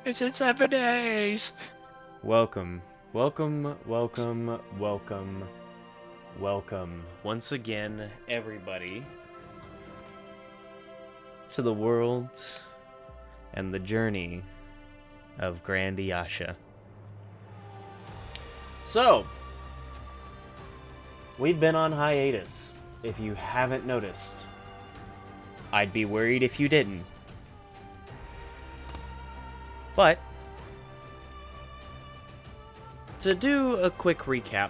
It's in 7 days. Welcome, welcome, welcome, welcome, welcome once again, everybody, to the world and the journey of Grandiasha. So, we've been on hiatus, if you haven't noticed. I'd be worried if you didn't. But, to do a quick recap,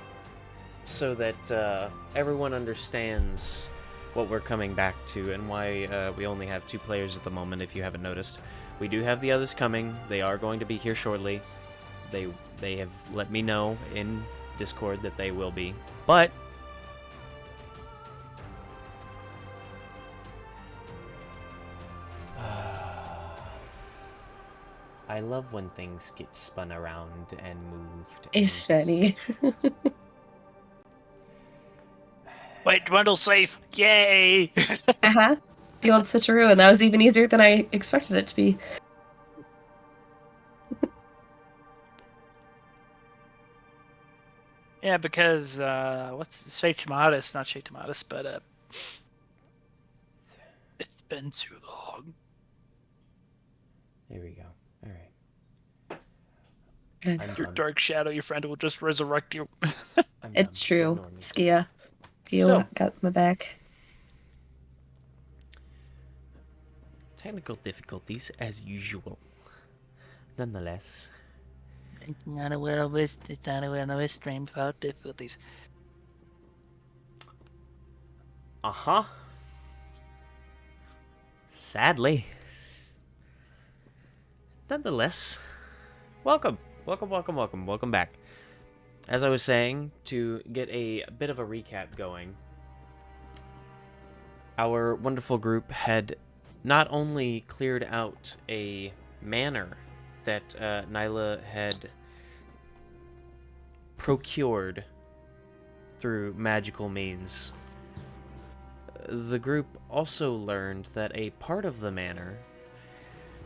so that everyone understands what we're coming back to and why we only have 2 players at the moment, if you haven't noticed. We do have the others coming. They are going to be here shortly. They have let me know in Discord that they will be. But I love when things get spun around and moved. It's funny. Wait, Dwendal's safe. Yay! Uh-huh. The old switcheroo, and that was even easier than I expected it to be. Yeah, because, what's Shay Tomatis? Not Shay Tomatis, but, it's been too long. There we go. Alright. Good. Your dark shadow, your friend will just resurrect you. It's true. Ignore me. Skia. You So- got my back. Technical difficulties, as usual. Nonetheless. It's not a Will-O-Wisp. It's not a Will-O-Wisp stream without difficulties. Uh-huh. Sadly. Nonetheless, welcome back. As I was saying, to get a bit of a recap going, our wonderful group had not only cleared out a manor that Nyla had procured through magical means. The group also learned that a part of the manor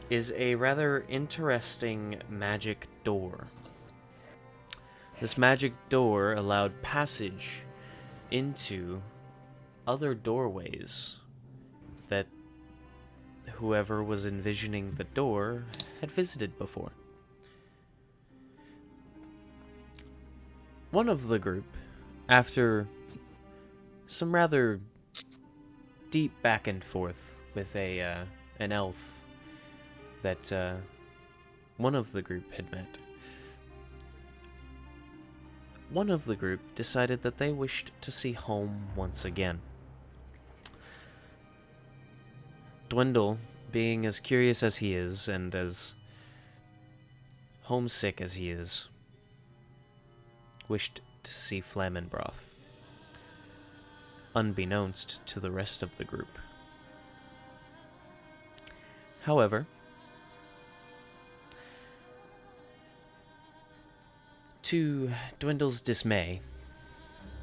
is a rather interesting magic door. This magic door allowed passage into other doorways that whoever was envisioning the door had visited before. One of the group, after some rather deep back and forth with an elf that one of the group had met, one of the group decided that they wished to see home once again. Dwendal, being as curious as he is and as homesick as he is, wished to see Flamenbroth, unbeknownst to the rest of the group. However, to Dwendal's dismay,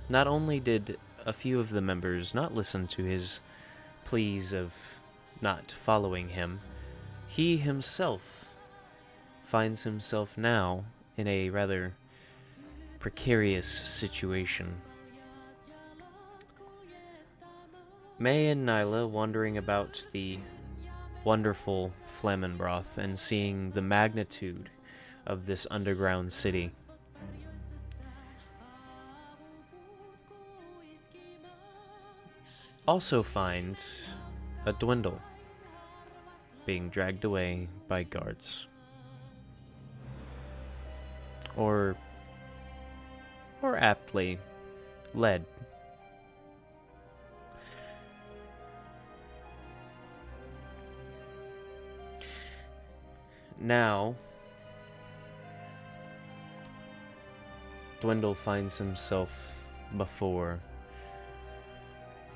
not only did a few of the members not listen to his pleas of not following him, he himself finds himself now in a rather precarious situation. May and Nyla wandering about the wonderful Flamenbroth and seeing the magnitude of this underground city. Also find a Dwendal being dragged away by guards. Or aptly led. Now, Dwendal finds himself before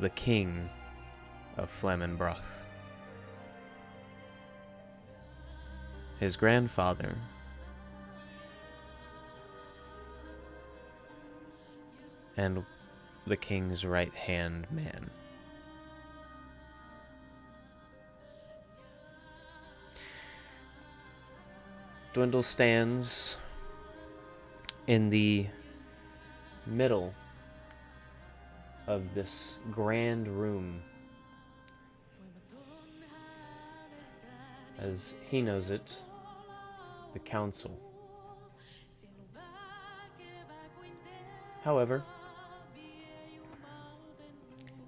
the King of Flamenbroth. His grandfather, and the king's right-hand man. Dwendal stands in the middle of this grand room. As he knows it, the council. However,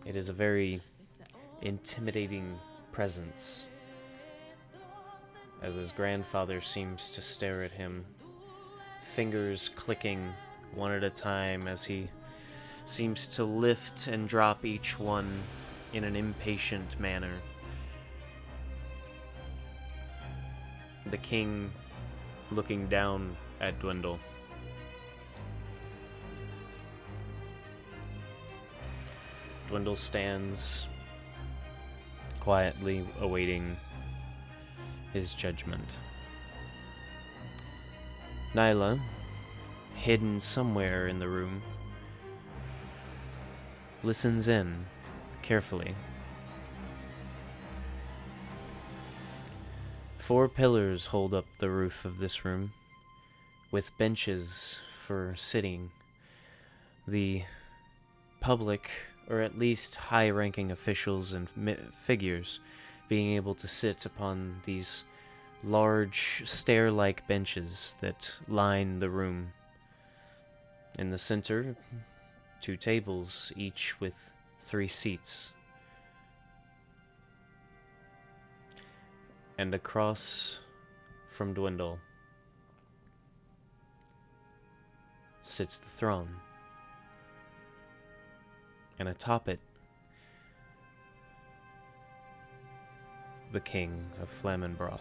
it is a very intimidating presence, as his grandfather seems to stare at him, fingers clicking one at a time as he seems to lift and drop each one in an impatient manner. The king looking down at Dwendal. Dwendal stands quietly awaiting his judgment. Nyla, hidden somewhere in the room, listens in carefully. 4 pillars hold up the roof of this room, with benches for sitting. The public, or at least high-ranking officials and figures, being able to sit upon these large stair-like benches that line the room. In the center, 2 tables, each with 3 seats. And across from Dwendal sits the throne. And atop it, the King of Flamenbroth.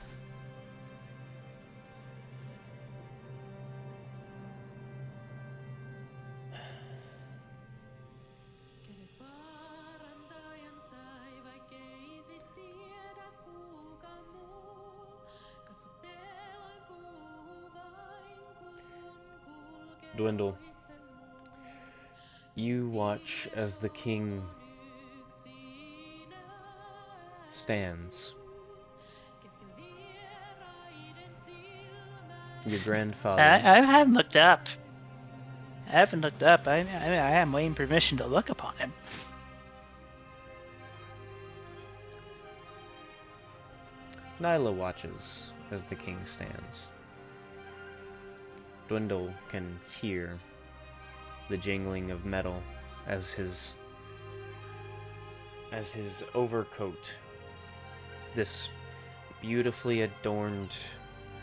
Dwendal, you watch as the king stands. Your grandfather. I haven't looked up. I haven't looked up. I am waiting permission to look upon him. Nyla watches as the king stands. Dwendal can hear the jingling of metal as his overcoat, this beautifully adorned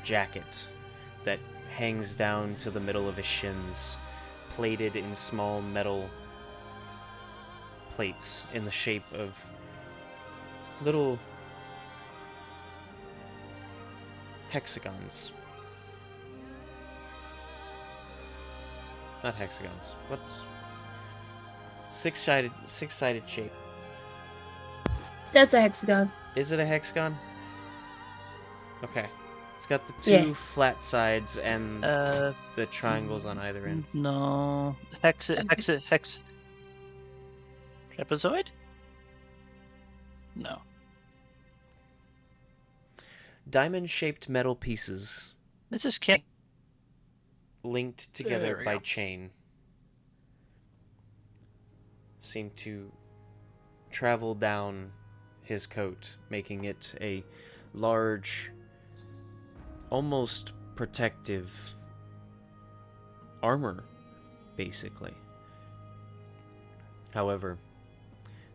jacket that hangs down to the middle of his shins, plated in small metal plates in the shape of little hexagons. Not hexagons. What's six-sided shape? That's a hexagon. Is it a hexagon? Okay. It's got the 2 Yeah. flat sides and the triangles on either end. No. Hex. Trapezoid? No. Diamond-shaped metal pieces This is king. linked There together we by go. chain seem to travel down his coat, making it a large, almost protective armor, basically. However,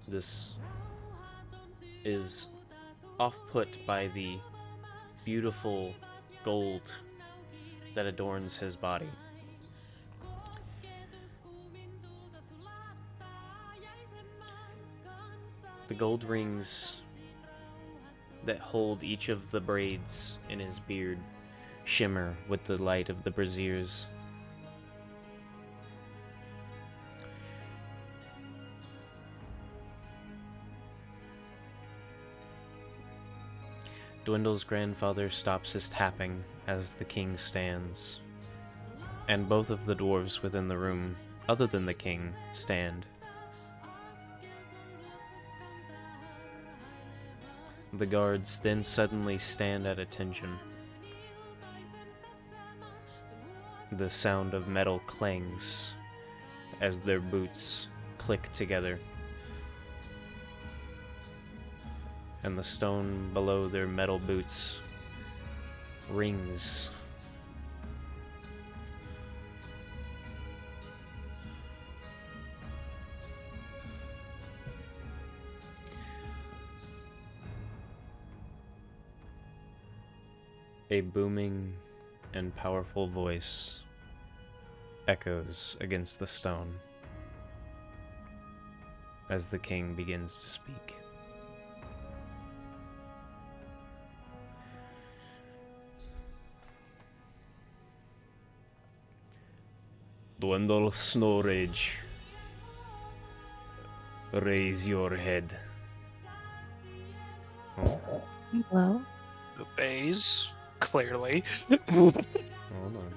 this is off-put by the beautiful gold that adorns his body. The gold rings that hold each of the braids in his beard shimmer with the light of the braziers. Dwendal's grandfather stops his tapping as the king stands, and both of the dwarves within the room, other than the king, stand. The guards then suddenly stand at attention. The sound of metal clangs as their boots click together, and the stone below their metal boots rings. A booming and powerful voice echoes against the stone as the king begins to speak. Dwendal Snowrage, raise your head. Oh, Hello? Obeys, clearly. hold on.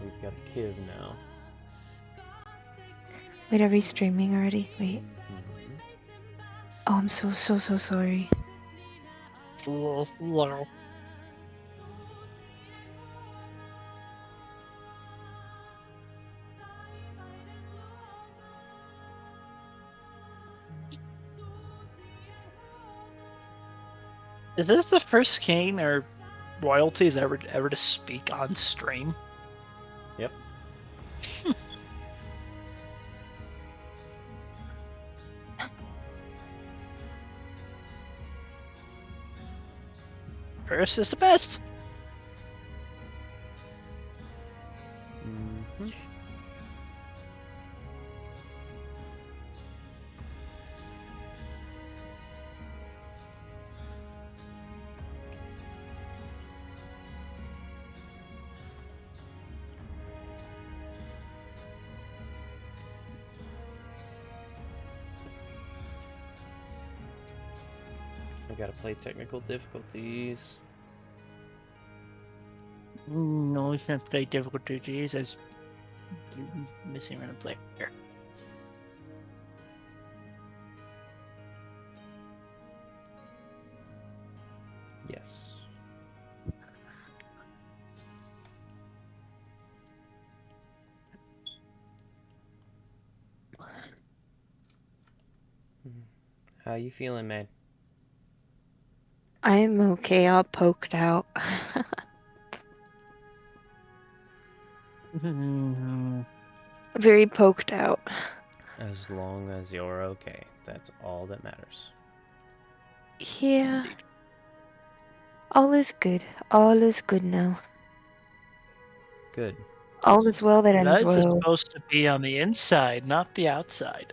We've got a Kiv now. Wait, are we streaming already? Wait. Mhm. Oh, I'm so sorry. Is this the first king or royalties ever to speak on stream? Yep. First is the best. Mhm. I gotta play technical difficulties. No, it's not play difficulties as missing random player. Yes. How you feeling, man? I'm okay, all poked out. Very poked out. As long as you're okay, that's all that matters. Yeah. All is good. All is good now. Good. All is well that ends Lights is well. supposed to be on the inside, not the outside.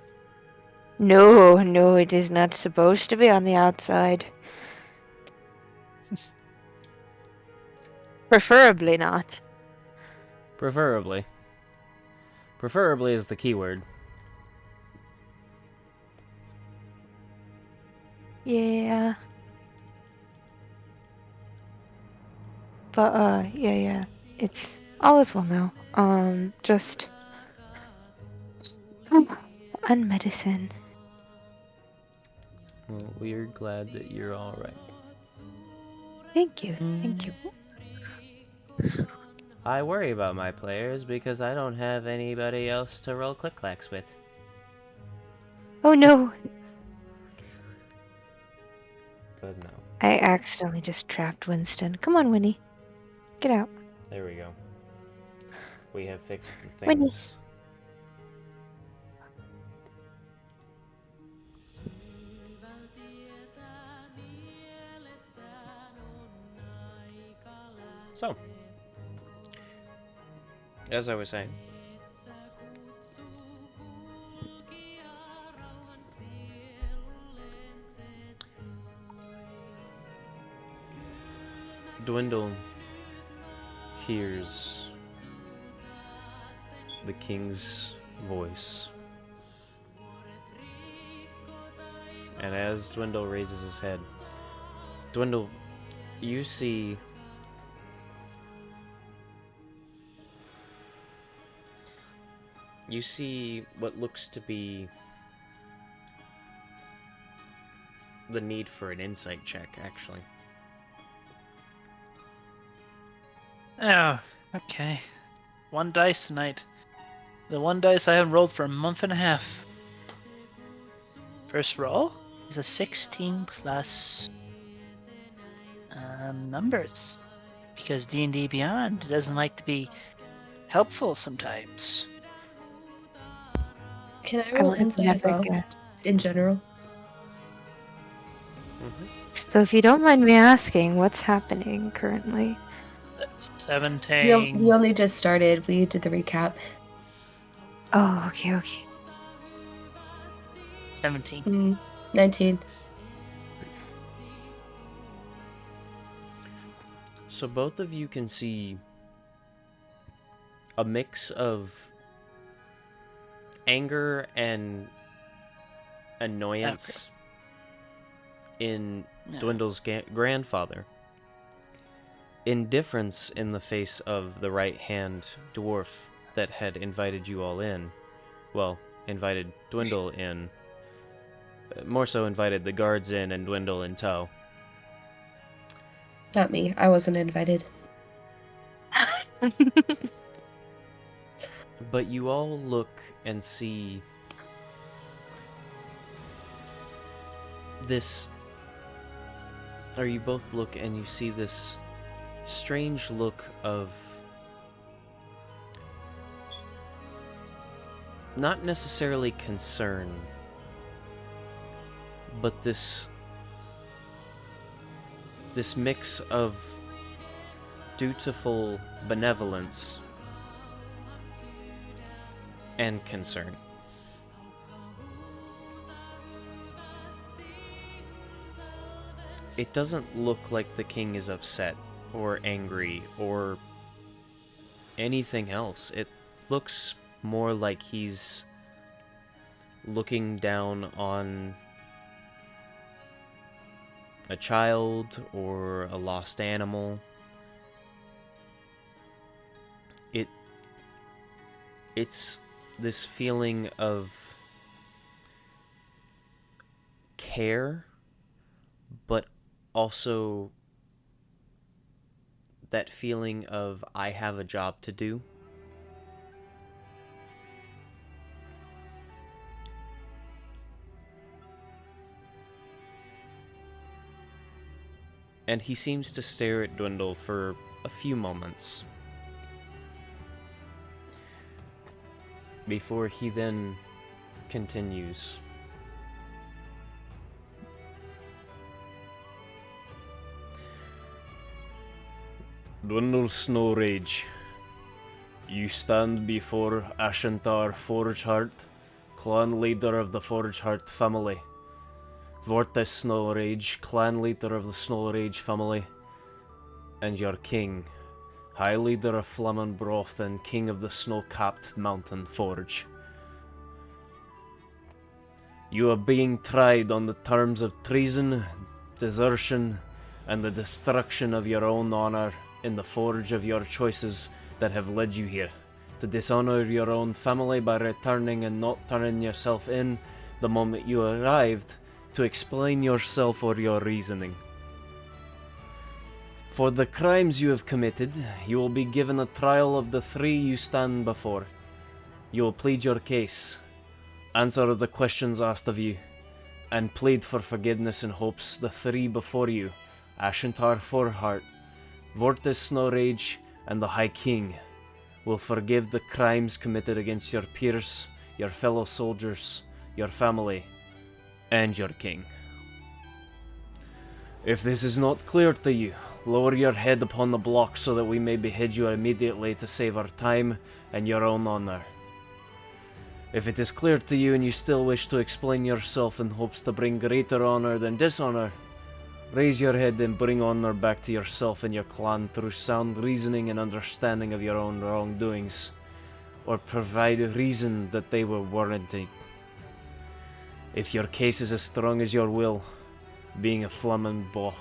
No, it is not supposed to be on the outside. Preferably not. Preferably. Preferably is the keyword. Yeah. But, yeah. It's all is well now. Just on medicine. Well, we're glad that you're alright. Thank you. Thank you. I worry about my players because I don't have anybody else to roll click-clacks with. Oh no! But no. I accidentally just trapped Winston. Come on, Winnie. Get out. There we go. We have fixed the Winnie. things. So, as I was saying, Dwendal hears the king's voice. And as Dwendal raises his head, Dwendal, you see what looks to be the need for an insight check, actually. Oh, okay. 1 dice tonight. The 1 dice I haven't rolled for a month and a half. First roll is a 16 plus numbers. Because D&D Beyond doesn't like to be helpful sometimes. Can I I roll would have insight as never well? guessed. In general. So if you don't mind me asking, what's happening currently? 17. We only just started. We did the recap. Oh, okay, okay. 17. 19. So both of you can see a mix of anger and annoyance in Yeah. Dwendal's grandfather. Indifference in the face of the right-hand dwarf that had invited you all in. Well, invited Dwendal in. More so invited the guards in and Dwendal in tow. Not me. I wasn't invited. But you all look and see this, or you both look and you see this strange look of not necessarily concern, but this mix of dutiful benevolence and concern. It doesn't look like the king is upset or angry or anything else. It looks more like he's looking down on a child or a lost animal. It's this feeling of care, but also that feeling of I have a job to do. And he seems to stare at Dwendal for a few moments before he then continues. Dwendal Snowrage, you stand before Ashentar Forgeheart, clan leader of the Forgeheart family. Vortis Snowrage, clan leader of the Snowrage family, and your king, high leader of Flamenbroth and king of the snow-capped mountain forge. You are being tried on the terms of treason, desertion, and the destruction of your own honor in the forge of your choices that have led you here, to dishonor your own family by returning and not turning yourself in the moment you arrived, to explain yourself or your reasoning. For the crimes you have committed, you will be given a trial of the 3 you stand before. You will plead your case, answer the questions asked of you, and plead for forgiveness in hopes the 3 before you, Ashentar Forheart, Vortis Snowrage, and the High King, will forgive the crimes committed against your peers, your fellow soldiers, your family, and your king. If this is not clear to you, lower your head upon the block so that we may behead you immediately to save our time and your own honor. If it is clear to you and you still wish to explain yourself in hopes to bring greater honor than dishonor, raise your head and bring honor back to yourself and your clan through sound reasoning and understanding of your own wrongdoings, or provide a reason that they were warranted. If your case is as strong as your will, being a Flamenbroth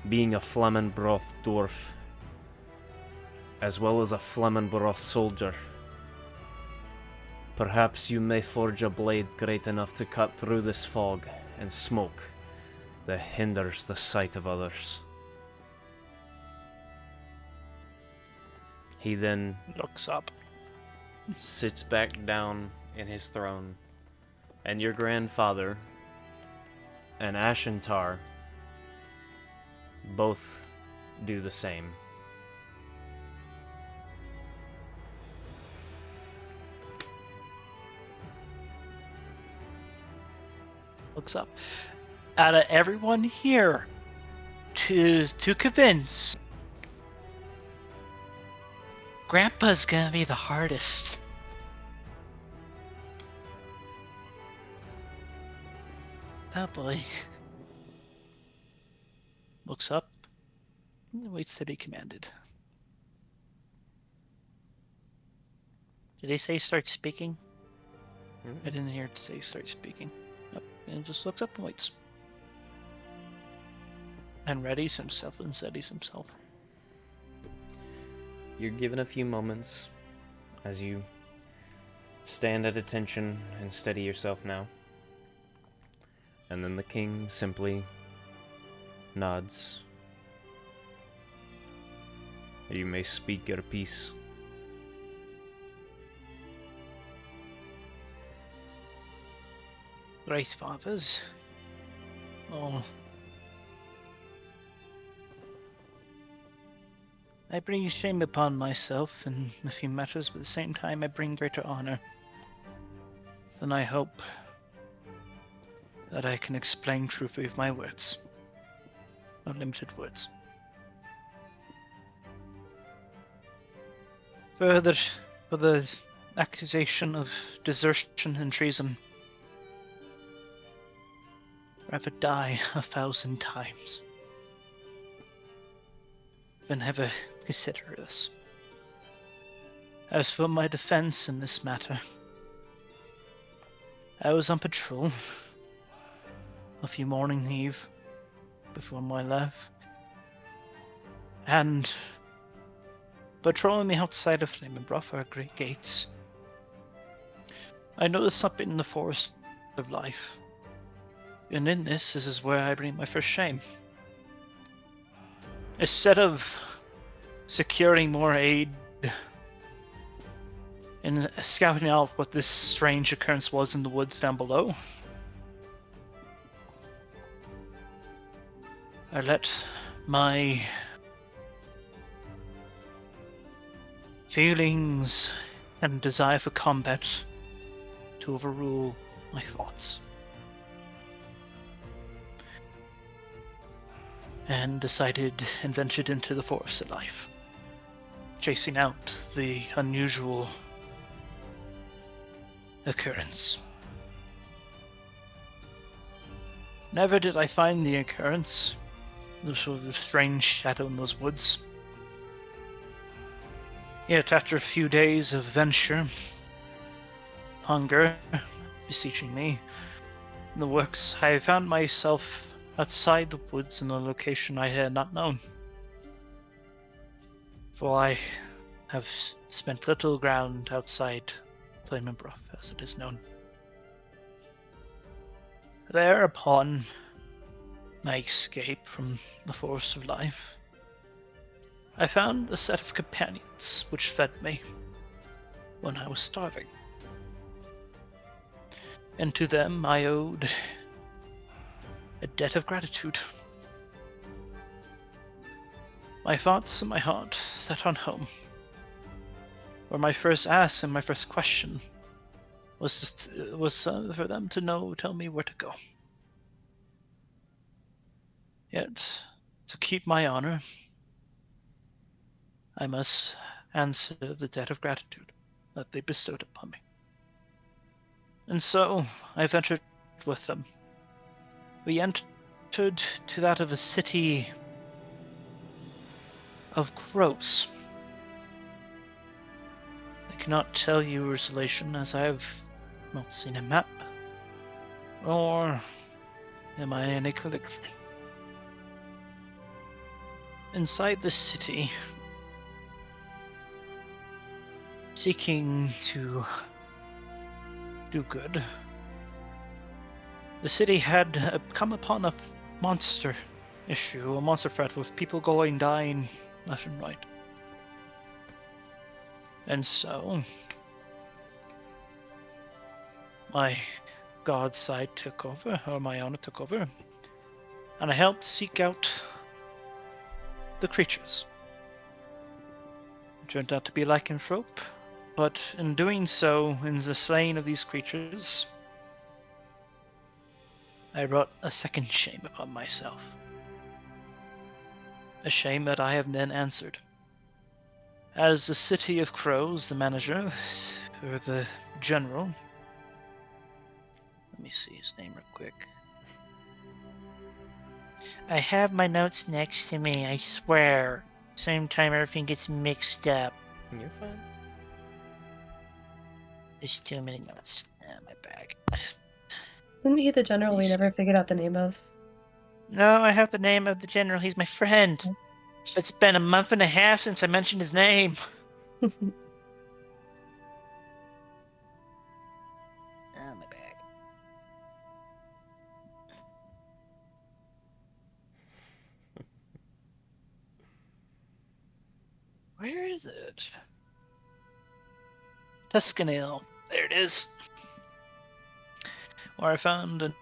dwarf, as well as a Flamenbroth soldier, perhaps you may forge a blade great enough to cut through this fog and smoke that hinders the sight of others. He then Looks up. sits back down in his throne, and your grandfather and Ashentar both do the same. Looks up. Out of everyone here, to convince, Grandpa's gonna be the hardest. Oh boy. Looks up and waits to be commanded. Did he say start speaking? I didn't hear it say start speaking. Nope. And just looks up and waits. And readies himself and steadies himself. You're given a few moments as you stand at attention and steady yourself now. And then the king simply nods. You may speak your piece. Great fathers. Oh. I bring shame upon myself in a few matters, but at the same time I bring greater honor. And I hope that I can explain truthfully with my words. Unlimited words. Further, for the accusation of desertion and treason, rather die 1,000 times than ever consider this. As for my defense in this matter, I was on patrol a few morning eve before my left, and patrolling the outside of Flamenbroth, our great gates, I noticed something in the forest of life. And in this is where I bring my first shame. Instead of securing more aid and scouting out what this strange occurrence was in the woods down below, I let my feelings and desire for combat to overrule my thoughts. And decided and ventured into the forest of life, chasing out the unusual occurrence. Never did I find the occurrence, the sort of strange shadow in those woods. Yet after a few days of venture, hunger beseeching me, in the works, I found myself outside the woods in a location I had not known. For I have spent little ground outside Flamenbroth, as it is known. Thereupon my escape from the forest of life, I found a set of companions which fed me when I was starving. And to them I owed a debt of gratitude. My thoughts and my heart set on home, where my first ask and my first question was for them to tell me where to go. Yet, to keep my honor, I must answer the debt of gratitude that they bestowed upon me. And so, I ventured with them. We entered to that of a city of crows. I cannot tell you its relation, as I have not seen a map, or am I any calligraphy. Inside the city, seeking to do good, the city had come upon a monster issue, a monster threat with people dying left and right. And so, my god side took over, or my honor took over, and I helped seek out the creatures. It turned out to be lycanthrope, but in doing so, in the slaying of these creatures, I brought a second shame upon myself. A shame that I have then answered. As the City of Crows, the manager, or the general, let me see his name real quick. I have my notes next to me, I swear. Same time everything gets mixed up. You're fine. There's too many notes in my bag. Isn't he the general we never figured out the name of? No, I have the name of the general. He's my friend. It's been a month and a half since I mentioned his name. Oh, my bag. Where is it? Tuscanil. There it is. Where I found an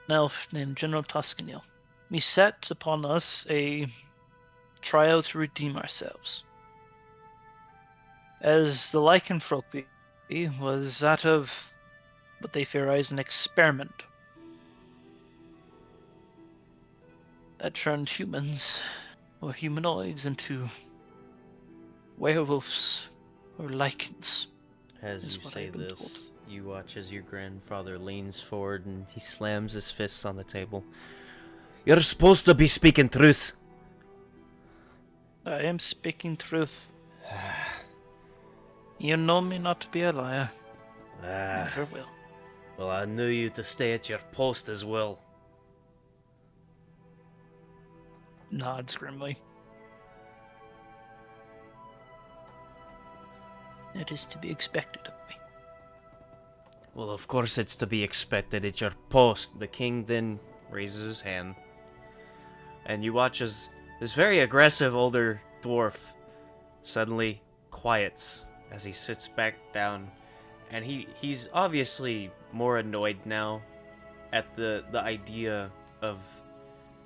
elf named General Tuscanil. We set upon us a trial to redeem ourselves. As the lycanthropy was that of what they theorize an experiment that turned humans or humanoids into werewolves or lycans. As is you what say I've been told. this, you watch as your grandfather leans forward and he slams his fists on the table. You're supposed to be speaking truth. I am speaking truth. You know me not to be a liar. Never will. Well, I knew you to stay at your post as well. Nods grimly. It is to be expected of me. Well, of course it's to be expected at your post. The king then raises his hand. And you watch as this very aggressive older dwarf suddenly quiets as he sits back down. And he's obviously more annoyed now at the idea of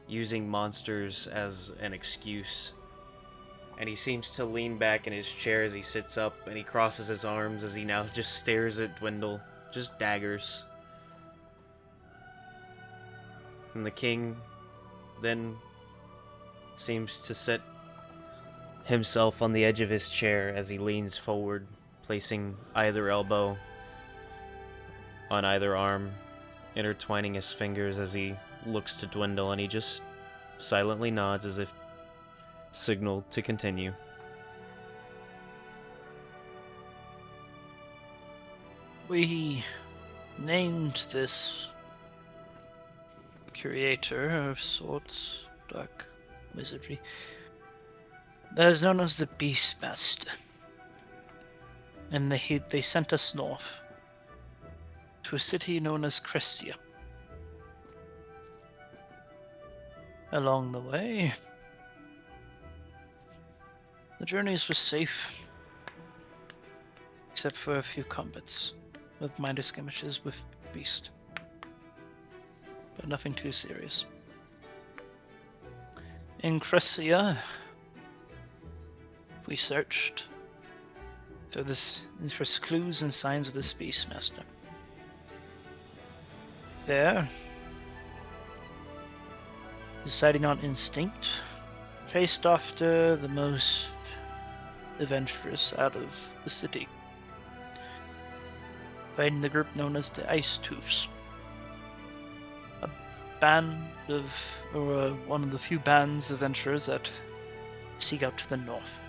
using monsters as an excuse. And he seems to lean back in his chair as he sits up, and he crosses his arms as he now just stares at Dwendal. Just daggers. And the king then seems to sit himself on the edge of his chair as he leans forward, placing either elbow on either arm, intertwining his fingers as he looks to Dwendal, and he just silently nods as if signaled to continue. We named this curator of sorts, dark wizardry, that is known as the Beastmaster. And they sent us north to a city known as Crestia. Along the way, the journeys were safe, except for a few combats with minor skirmishes with Beast. But nothing too serious. In Cressia, we searched for clues and signs of this Beastmaster. There, deciding on instinct, chased after the most adventurous out of the city, finding the group known as the Ice Tooths. A band of, or one of the few bands of adventurers that seek out to the north.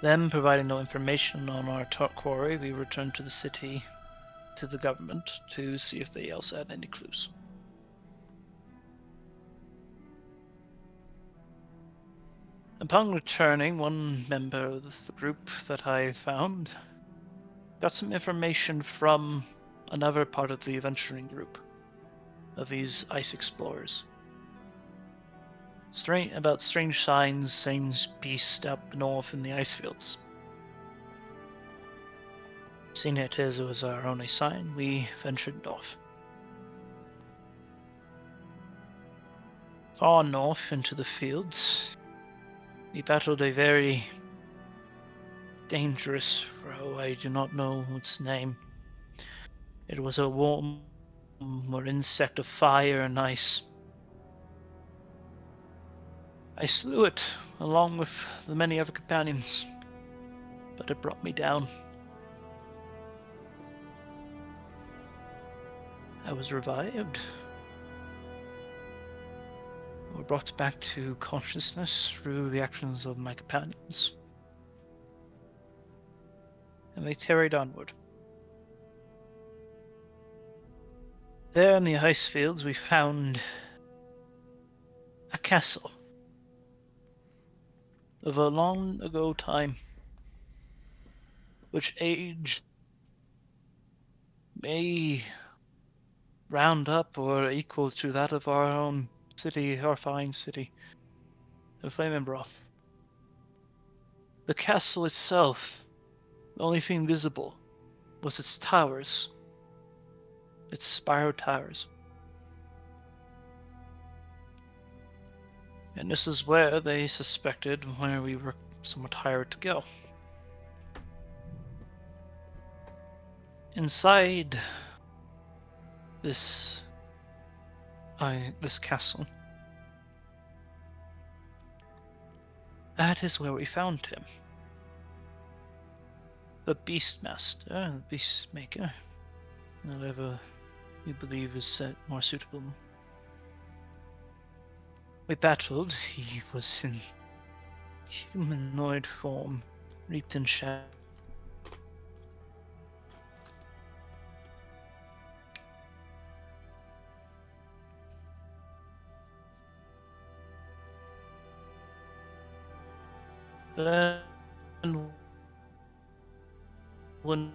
Then, providing no information on our quarry, we returned to the city, to the government, to see if they also had any clues. Upon returning, one member of the group that I found got some information from another part of the adventuring group of these ice explorers. strange signs, strange beasts up north in the ice fields. Seeing it as it was our only sign, we ventured north. Far north into the fields, we battled a very dangerous foe. I do not know its name. It was a worm or insect of fire and ice. I slew it along with the many other companions, but it brought me down. I was revived, or brought back to consciousness through the actions of my companions, and they tarried onward. There in the ice fields we found a castle of a long ago time, which age may round up or equal to that of our own city, our fine city of Flamenbroth. The castle itself, the only thing visible was its towers, its spiral towers. And this is where they suspected where we were somewhat hired to go. Inside this castle, that is where we found him. The Beastmaster, the Beastmaker, whatever you believe is more suitable. We battled. He was in humanoid form, wreathed in shadow. Then, when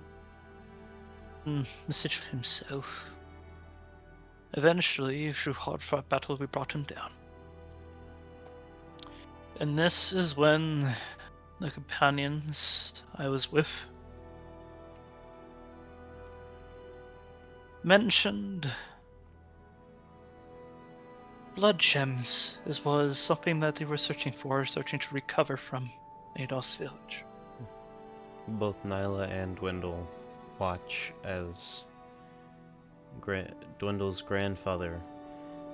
message himself, eventually, through hard-fought battle, we brought him down. And this is when the companions I was with mentioned blood gems as was something that they were searching to recover from Ados village. Both Nyla and Dwendal watch as Dwendal's grandfather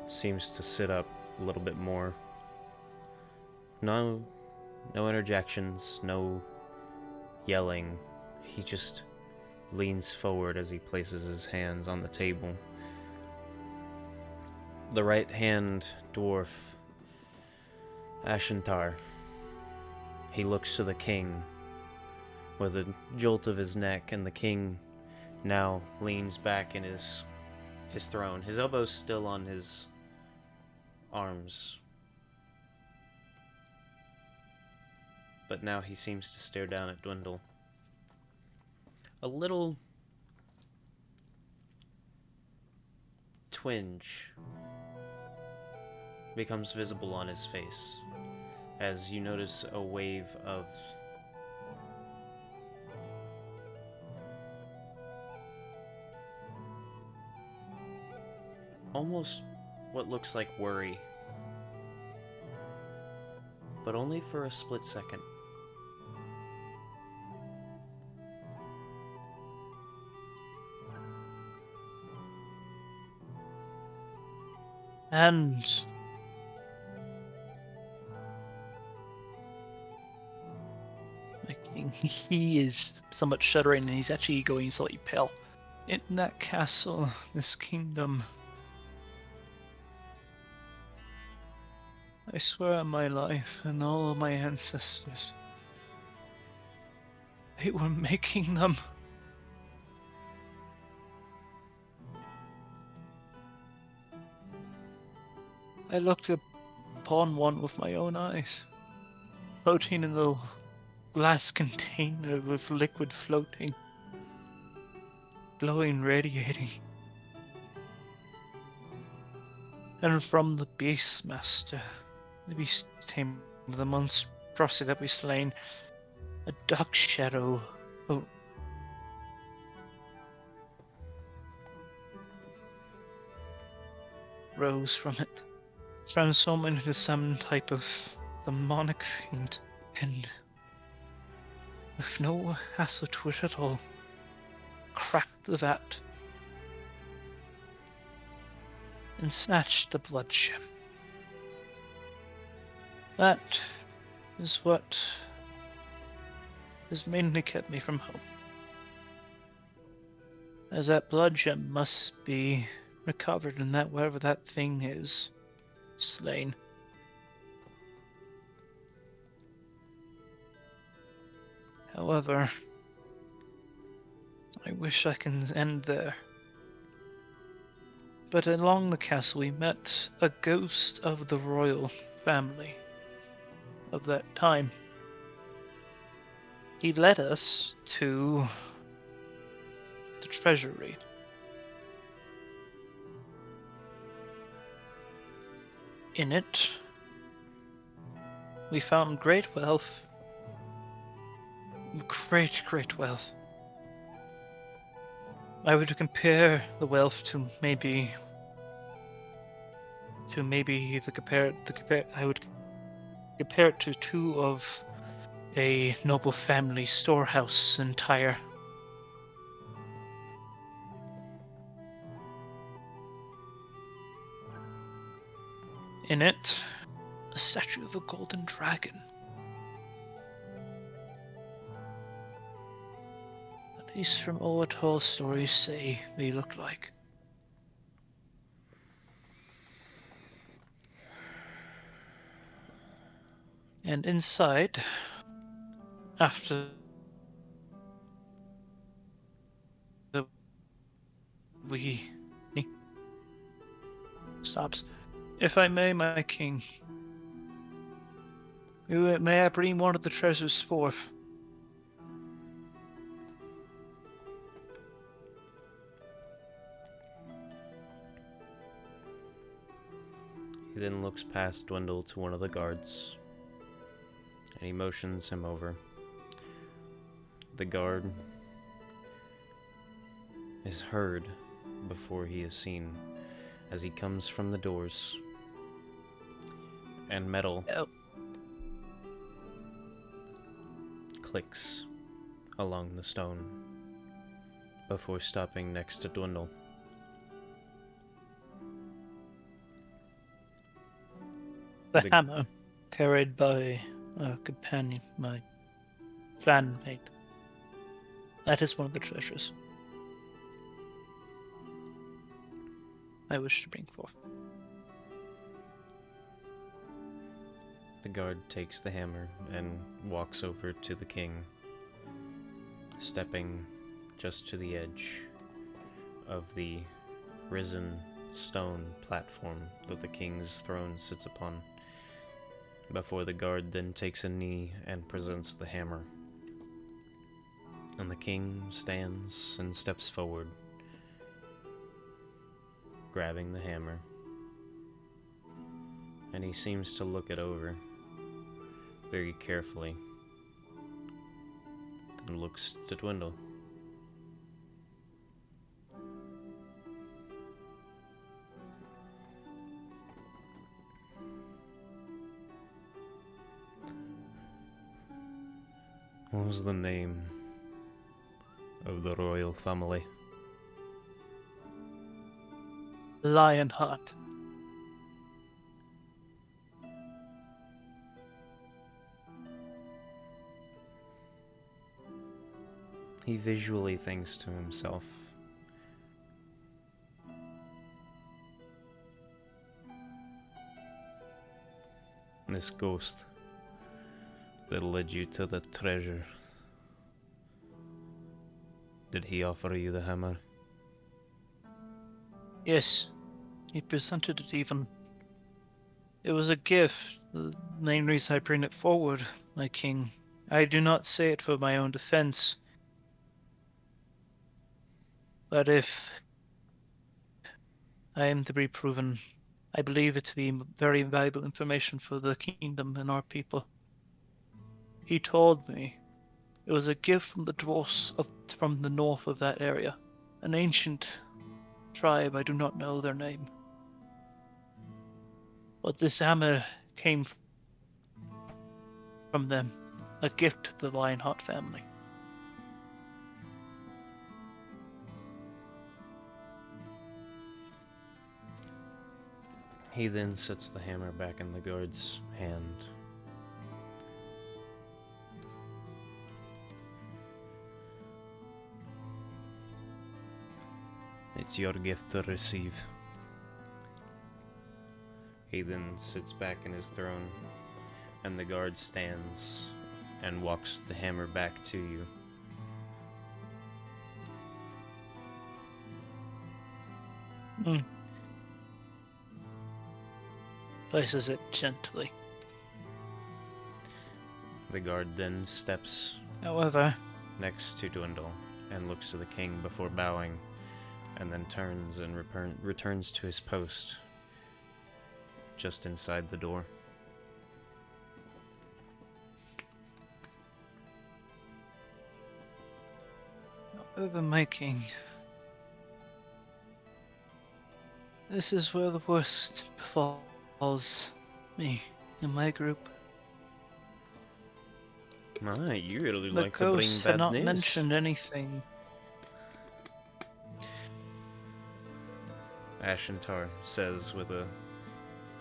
seems to sit up a little bit more. No interjections, no yelling. He just leans forward as he places his hands on the table. The right-hand dwarf, Ashantar, he looks to the king with a jolt of his neck, and the king now leans back in his throne. His elbow's still on his arms, but now he seems to stare down at Dwendal. A little twinge becomes visible on his face as you notice a wave of almost what looks like worry, but only for a split second. And my king, he is somewhat shuddering, and he's actually going slightly pale. In that castle, this kingdom, I swear on my life and all of my ancestors, they were making them. I looked upon one with my own eyes, floating in the glass container with liquid floating, glowing, radiating. And from the Beastmaster, the beast tame of the monstrosity that we slain, a dark shadow rose from it, transforming into some type of demonic fiend, and with no hassle to it at all, cracked the vat and snatched the blood gem. That is what has mainly kept me from home, as that blood gem must be recovered and that wherever that thing is slain. However, I wish I can end there. But along the castle we met a ghost of the royal family of that time. He led us to the treasury. In it, we found great wealth. Great wealth. I would compare the wealth to maybe I would compare it to two of a noble family storehouse entire. In it, a statue of a golden dragon. At least from all what all stories say they look like. And inside, after we stops. If I may, my king, may I bring one of the treasures forth? He then looks past Dwendal to one of the guards, and he motions him over. The guard is heard before he is seen as he comes from the doors, and metal clicks along the stone before stopping next to Dwendal. The hammer, carried by a companion, my clanmate. That is one of the treasures I wish to bring forth. The guard takes the hammer and walks over to the king, stepping just to the edge of the risen stone platform that the king's throne sits upon, before the guard then takes a knee and presents the hammer. And the king stands and steps forward, grabbing the hammer, and he seems to look it over very carefully, then looks to Dwendal. What was the name of the royal family? Lionheart. He visually thinks to himself, this ghost that led you to the treasure, did he offer you the hammer? Yes, he presented it even. It was a gift, the main reason I bring it forward, my king. I do not say it for my own defense. But if I am to be proven I believe it to be very valuable information for the kingdom and our people. He told me it was a gift from the dwarfs from the north of that area, an ancient tribe. I do not know their name. But this hammer came from them, a gift to the Lionheart family. He then sets the hammer back in the guard's hand. It's your gift to receive. He then sits back in his throne, and the guard stands and walks the hammer back to you. Places it gently. The guard then steps However, next to Dwendal and looks to the king before bowing, and then turns and returns to his post just inside the door. however, my king, this is where the worst befalls me and my group. My, you really The like to bring ghosts have bad not news. mentioned anything. Ashentar says with a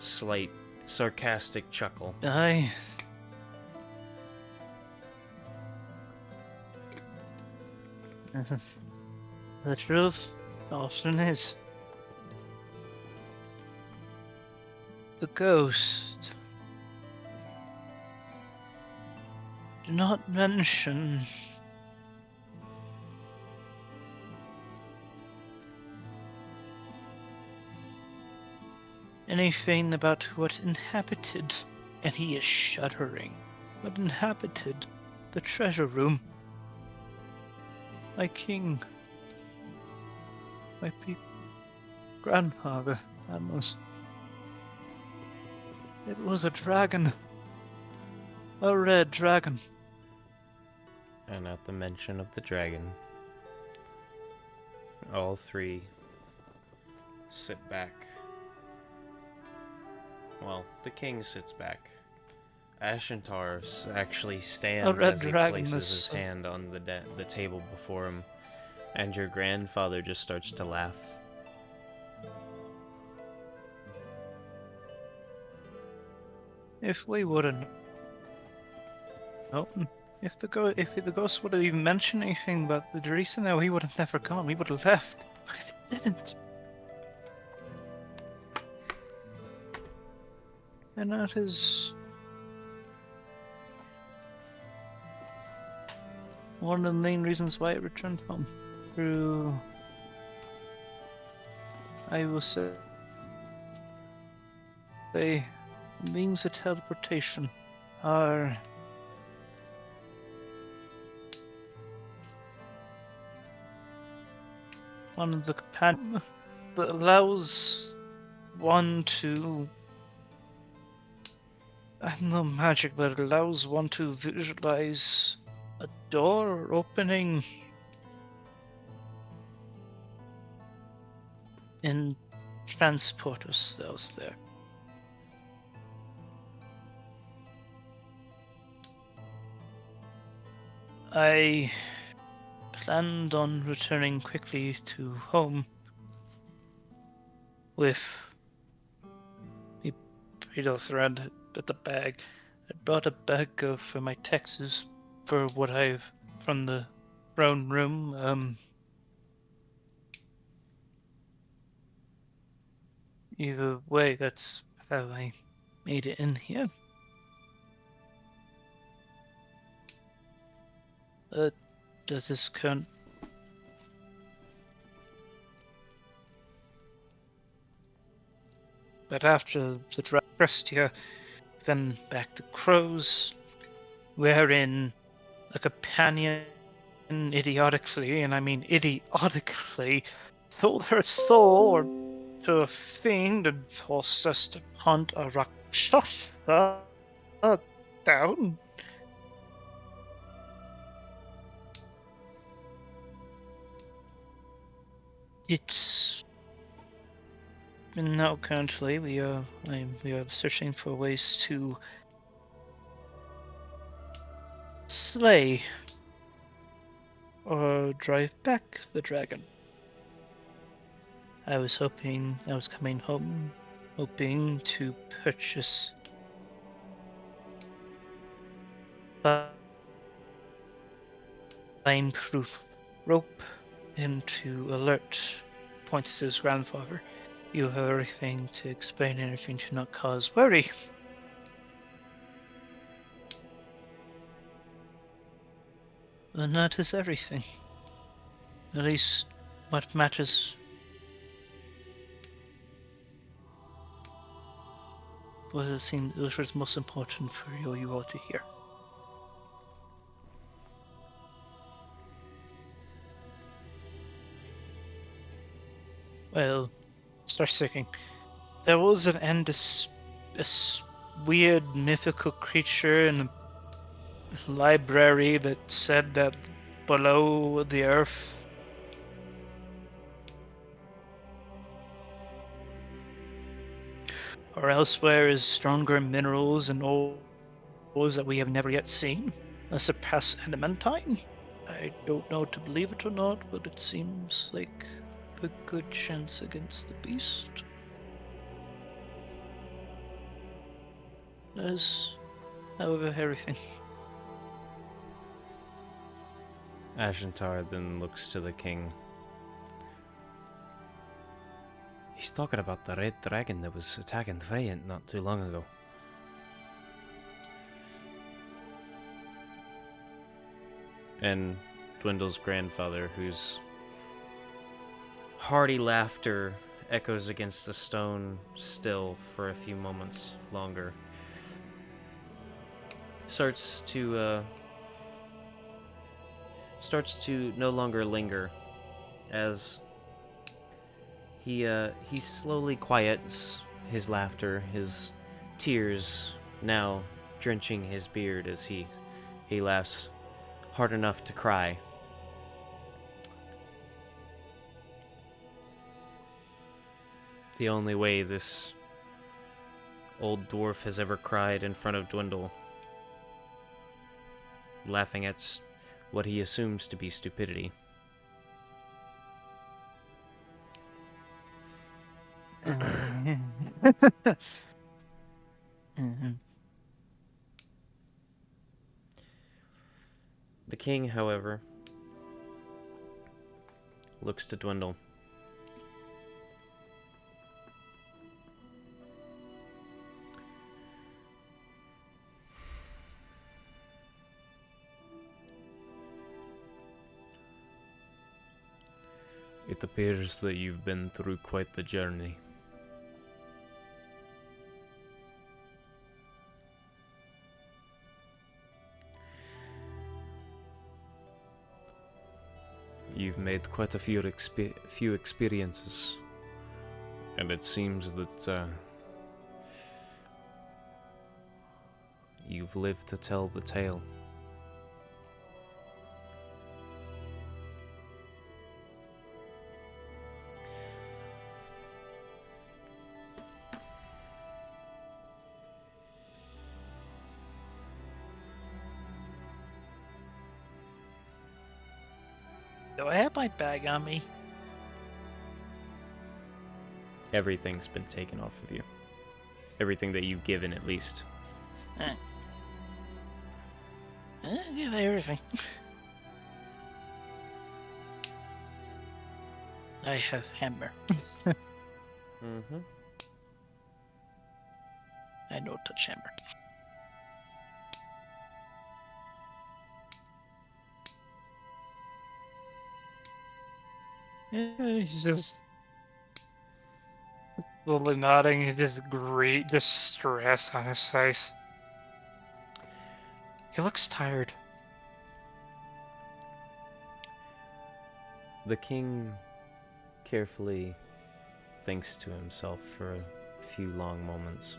slight sarcastic chuckle. The truth often is. The ghost do not mention anything about what inhabited, and he is shuddering, what inhabited the treasure room. My king, my grandfather, almost. It was a dragon. A red dragon. And at the mention of the dragon, all three sit back. Well, the king sits back. Ashentar actually stands red as he dragon places his is- hand on the table before him, and your grandfather just starts to laugh. If we wouldn't. No. If the ghost would have even mentioned anything about the reason, though, he would have never gone. We would have left. Didn't. And that is one of the main reasons why it returned home. Through, I will say, means of teleportation are one of the companions that allows one to, I'm no magic, but it allows one to visualize a door opening and transport ourselves there. I planned on returning quickly to home with the Beetle thread at the bag. I brought a bag for my taxes for what I've from the throne room. Either way, that's how I made it in here. Does this current but after the first year, then back to crows, wherein a companion idiotically, and I mean idiotically, sold her soul or to a fiend and forced us to hunt a Rakshasa down. It's now currently we are searching for ways to slay or drive back the dragon. I was coming home, hoping to purchase flame-proof rope and to alert points to his grandfather. You have everything to explain anything to not cause worry. And that is everything. At least what matters. What it seemed was most important for you all to hear. Well, start thinking. There was an end this weird mythical creature in a library that said that below the earth or elsewhere is stronger minerals and ores that we have never yet seen, that surpass adamantine. I don't know to believe it or not, but it seems like a good chance against the beast. As, however, everything. Ashentar then looks to the king. He's talking about the red dragon that was attacking Valiant not too long ago. And Dwendal's grandfather, whose hearty laughter echoes against the stone still for a few moments longer, starts to no longer linger as he slowly quiets his laughter, his tears now drenching his beard as he laughs hard enough to cry. The only way this old dwarf has ever cried in front of Dwendal, laughing at what he assumes to be stupidity. The king, however, looks to Dwendal. It appears that you've been through quite the journey. You've made quite a few experiences, and it seems that you've lived to tell the tale. Do I have my bag on me? Everything's been taken off of you. Everything that you've given, at least. Give everything. I have hammer. Mm-hmm. I know touch hammer. He's just slowly nodding. He just great distress on his face. He looks tired. The king carefully thinks to himself for a few long moments.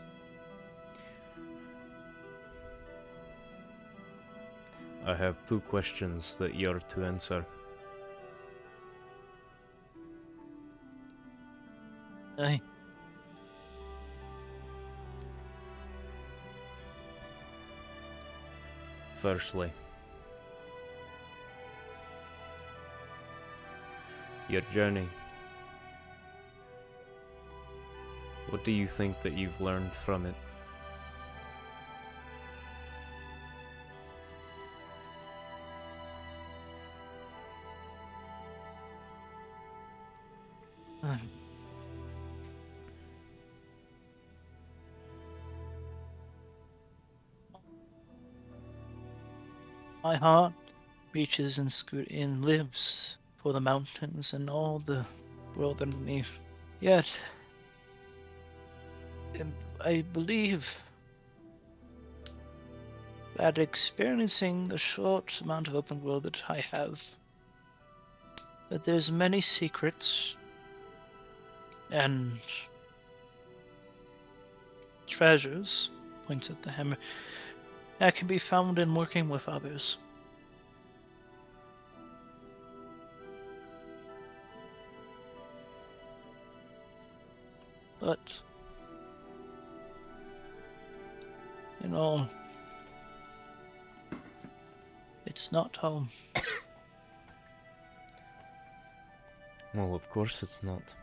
I have 2 questions that you're to answer. Aye. Firstly, your journey. What do you think that you've learned from it? My heart reaches and lives for the mountains and all the world underneath. Yet, I believe that experiencing the short amount of open world that I have, that there's many secrets and treasures, points at the hammer, that can be found in working with others. But, it's not home. Well, of course it's not.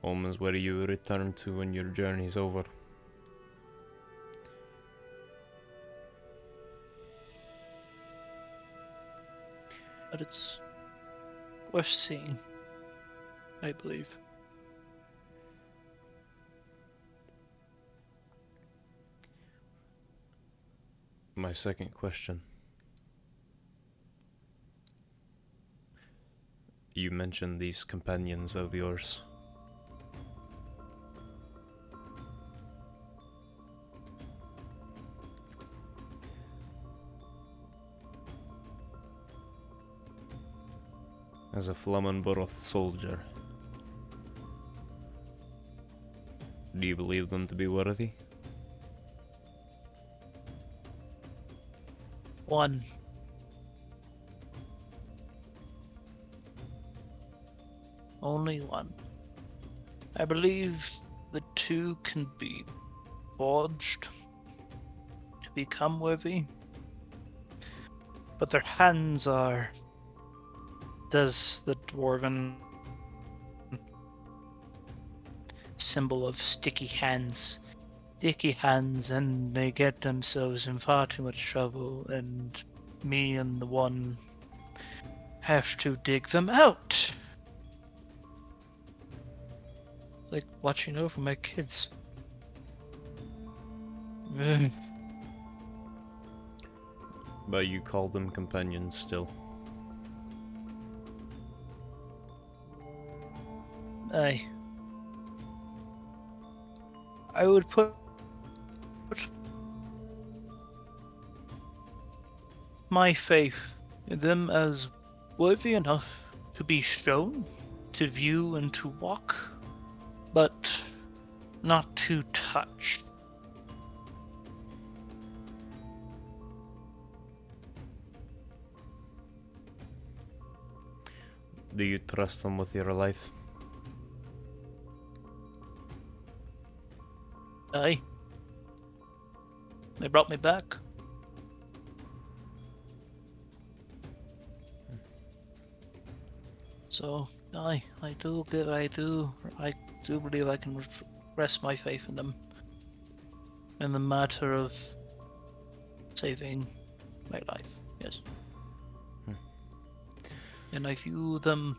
Home is where you return to when your journey's over. But it's worth seeing, I believe. My second question. You mentioned these companions of yours. As a Flamenbroth soldier, do you believe them to be worthy? One. Only one. I believe the two can be forged to become worthy, but their hands are, does the dwarven symbol of sticky hands. Sticky hands, and they get themselves in far too much trouble, and me and the one have to dig them out. Like watching over my kids. But you call them companions still. I would put my faith in them as worthy enough to be shown, to view, and to walk, but not to touch. Do you trust them with your life? Aye. They brought me back. So, I do believe I can rest my faith in them. In the matter of saving my life, yes. And I view them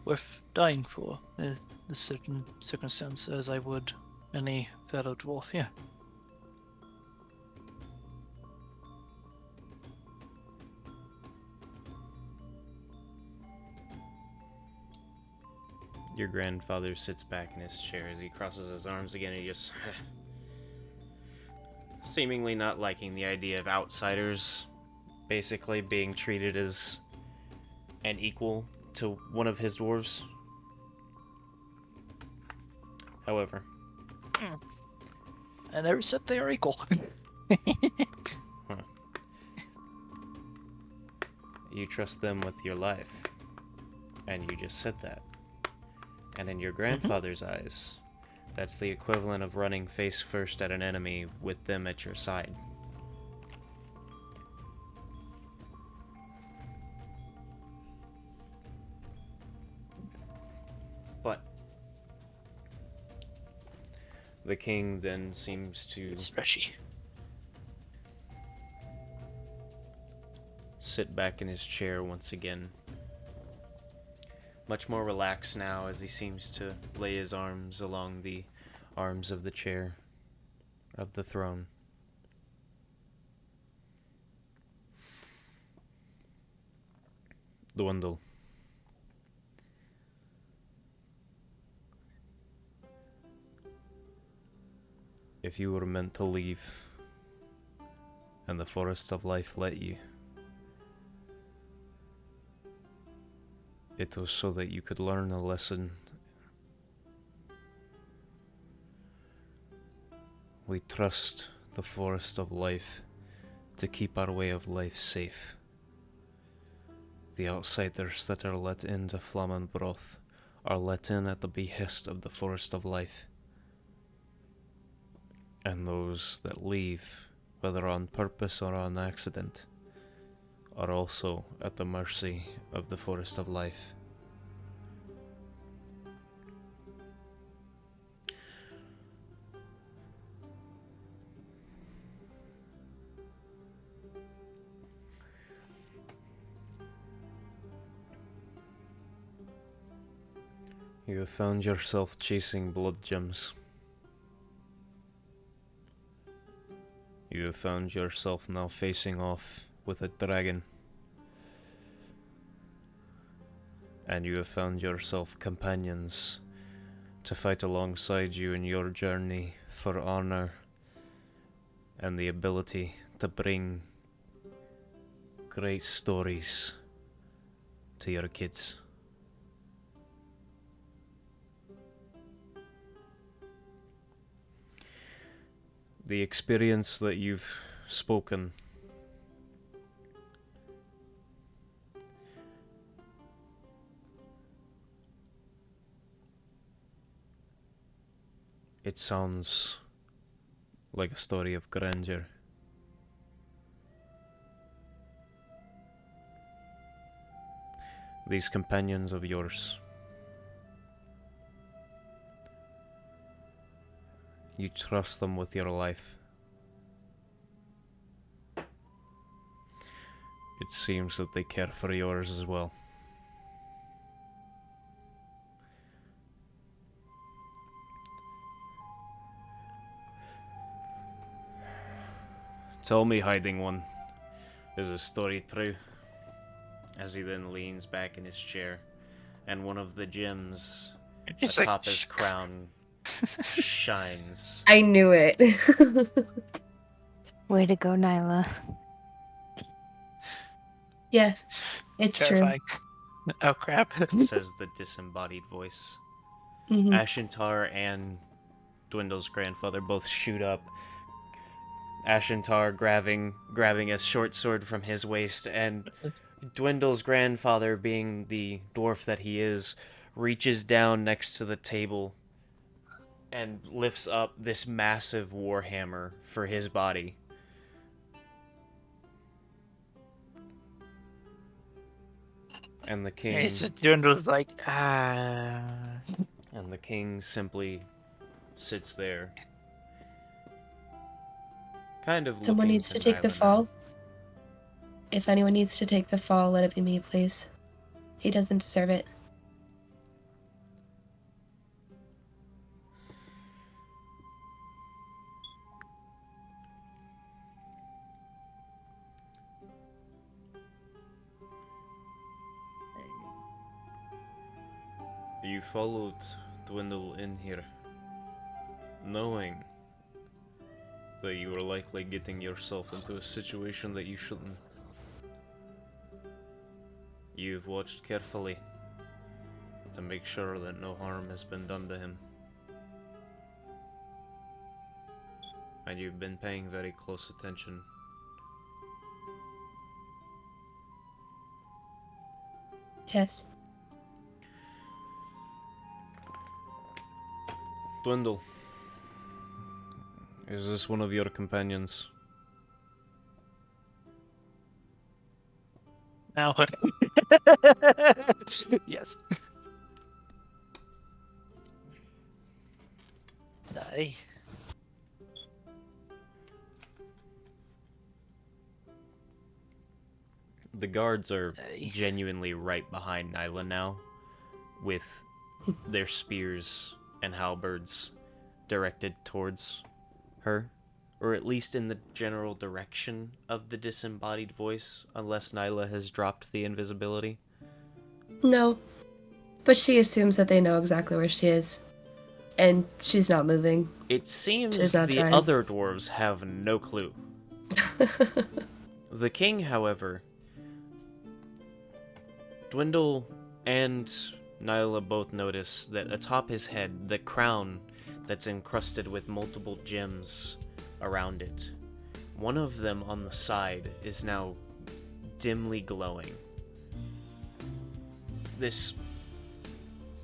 worth dying for in the certain circumstance as I would any fellow dwarf here. Your grandfather sits back in his chair as he crosses his arms again and he just seemingly not liking the idea of outsiders basically being treated as an equal to one of his dwarves. However, I never said they are equal. you trust them with your life, and you just said that. And in your grandfather's eyes, that's the equivalent of running face first at an enemy with them at your side. But the king then seems to It's freshy. sit back in his chair once again, much more relaxed now as he seems to lay his arms along the arms of the chair of the throne. Dwendal. If you were meant to leave, and the Forest of Life let you, it was so that you could learn a lesson. We trust the Forest of Life to keep our way of life safe. The outsiders that are let into Flamenbroth are let in at the behest of the Forest of Life. And those that leave, whether on purpose or on accident, are also at the mercy of the Forest of Life. You have found yourself chasing blood gems. You have found yourself now facing off with a dragon. And you have found yourself companions to fight alongside you in your journey for honor and the ability to bring great stories to your kids. The experience that you've spoken it sounds like a story of grandeur. These companions of yours, you trust them with your life. It seems that they care for yours as well. Tell me, Hiding One, is the story true? As he then leans back in his chair, and one of the gems It's atop his crown shines. I knew it. Way to go, Nyla. Yeah, it's terrifying. Oh crap. Says the disembodied voice. true. Hmm. Ashentar and Dwendal's grandfather both shoot up. Ashentar grabbing a short sword from his waist, and Dwendal's grandfather, being the dwarf that he is, reaches down next to the table and lifts up this massive warhammer for his body. And the king He's like, ah. and the king simply sits there, kind of Someone looking needs to take the Nyla now. fall. If anyone needs to take the fall, let it be me, please. He doesn't deserve it. You followed Dwendal in here, knowing that you were likely getting yourself into a situation that you shouldn't. You've watched carefully to make sure that no harm has been done to him. And you've been paying very close attention. Yes. Dwendal, is this one of your companions? Now. Yes. Aye. The guards are Aye. genuinely right behind Nyla now, with their spears and halberds directed towards her, or at least in the general direction of the disembodied voice, unless Nyla has dropped the invisibility. No. But she assumes that they know exactly where she is. And she's not moving. It seems She's not the trying. other dwarves have no clue. The king, however, Dwendal and Nyla both notice that atop his head, the crown that's encrusted with multiple gems around it, one of them on the side is now dimly glowing. This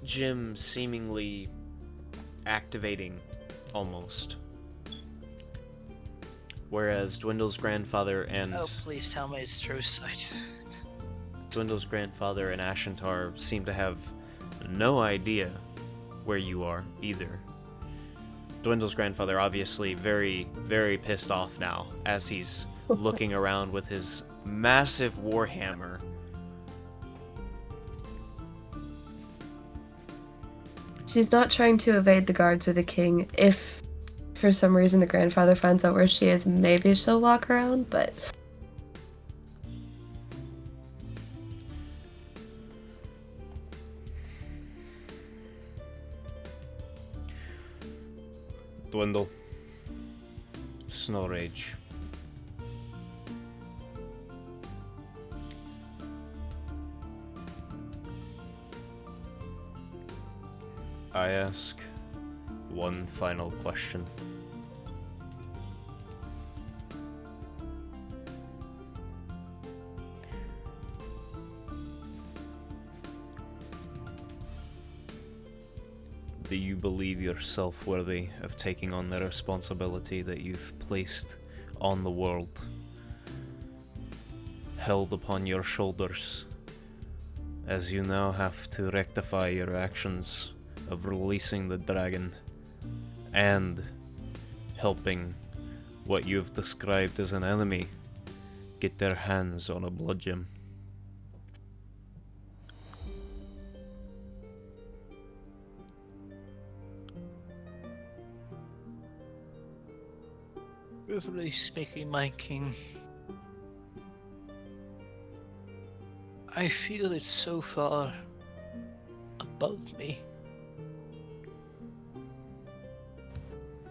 gem seemingly activating, almost. Whereas Dwendal's grandfather and Oh, please tell me it's true sight. Dwendal's grandfather and Ashentar seem to have no idea where you are, either. Dwendal's grandfather obviously very, very pissed off now, as he's looking around with his massive warhammer. She's not trying to evade the guards or the king. If, for some reason, the grandfather finds out where she is, maybe she'll walk around, but... Dwendal. Snow Rage. I ask one final question. Do you believe yourself worthy of taking on the responsibility that you've placed on the world, held upon your shoulders, as you now have to rectify your actions of releasing the dragon and helping what you've described as an enemy get their hands on a blood gem? Truthfully speaking, my king, I feel it's so far above me.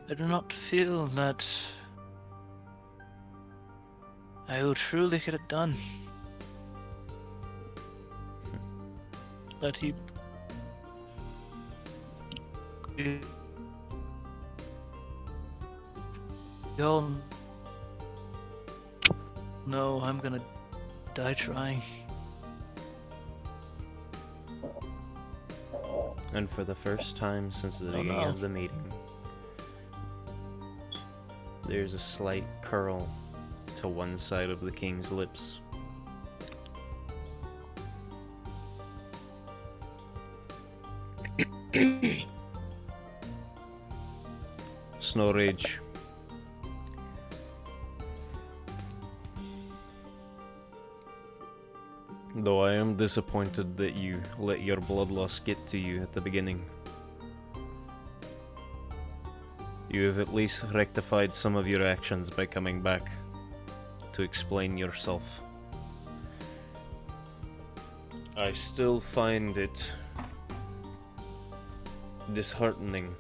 I do not feel that I will truly get it done. That he... Y'all know I'm gonna die trying. And for the first time since the beginning no. of the meeting, there's a slight curl to one side of the king's lips. Snow Rage. Though I am disappointed that you let your bloodlust get to you at the beginning, you have at least rectified some of your actions by coming back to explain yourself. I still find it disheartening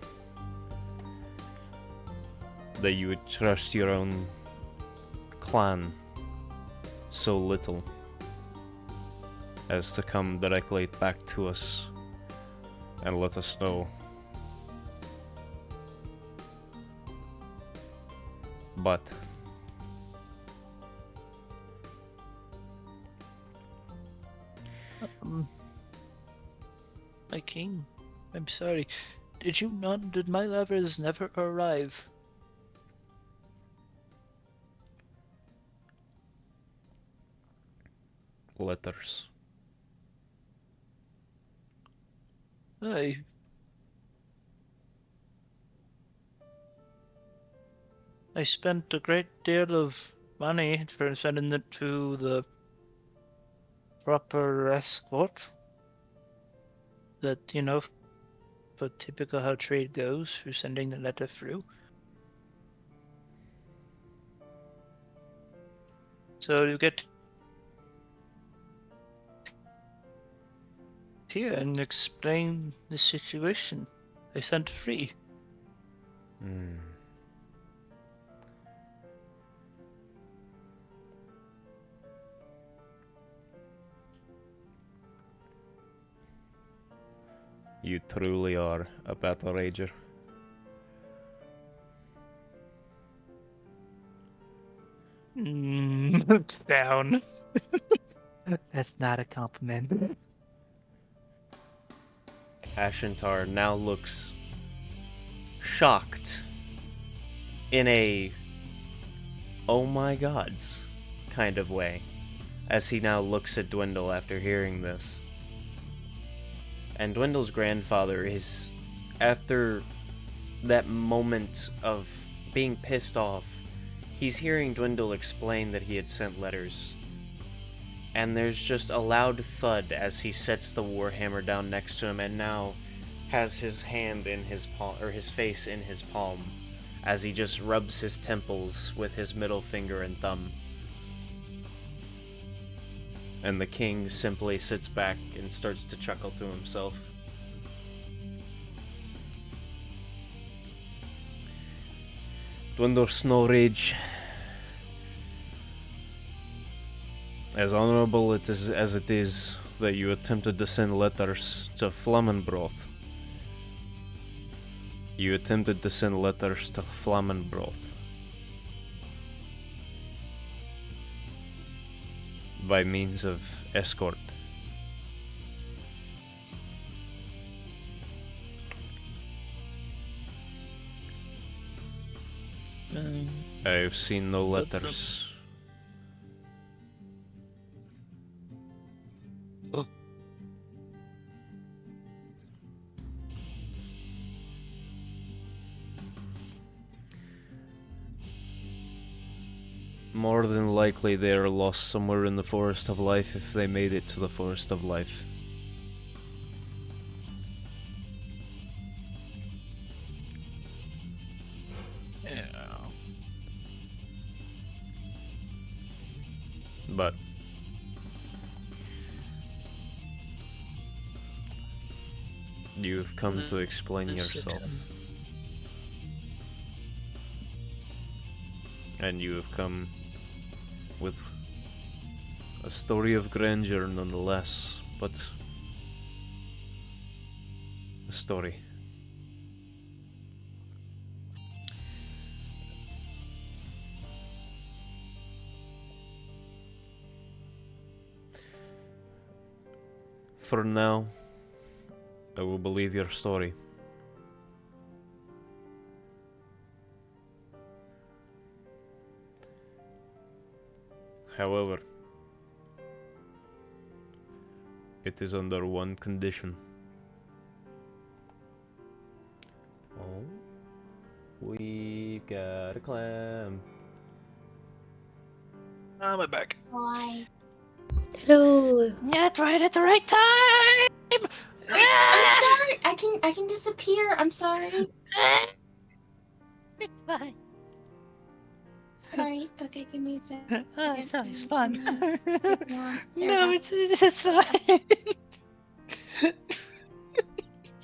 that you would trust your own clan so little as to come directly back to us and let us know But My king, I'm sorry. Did my lovers never arrive? letters. I spent a great deal of money for sending it to the proper escort. That, for typical how trade goes, for sending the letter through. So you get here and explain the situation. I sent free. Hmm. You truly are a battle rager. Down. That's not a compliment. Ashentar now looks shocked in a oh my gods kind of way as he now looks at Dwendal after hearing this. And Dwendal's grandfather is, after that moment of being pissed off, he's hearing Dwendal explain that he had sent letters. And there's just a loud thud as he sets the warhammer down next to him and now has his hand in his palm, or his face in his palm, as he just rubs his temples with his middle finger and thumb. And the king simply sits back and starts to chuckle to himself. Dwendal Snow Rage, as honorable as it is that you attempted to send letters to Flamenbroth, you attempted to send letters to Flamenbroth by means of escort. I've seen no letters. Oh. More than likely they are lost somewhere in the Forest of Life if they made it to the Forest of Life. Yeah. But you've come to explain yourself. And you have come with a story of grandeur nonetheless, but a story. For now, I will believe your story. However, it is under one condition. Oh, we've got a clam. Ah, my back. Why? Hello. Not right at the right time. I'm sorry. I can disappear. I'm sorry. It's fine. Sorry. Okay, give me a second. It's always fun. Take me on. There we No, go. it's fine.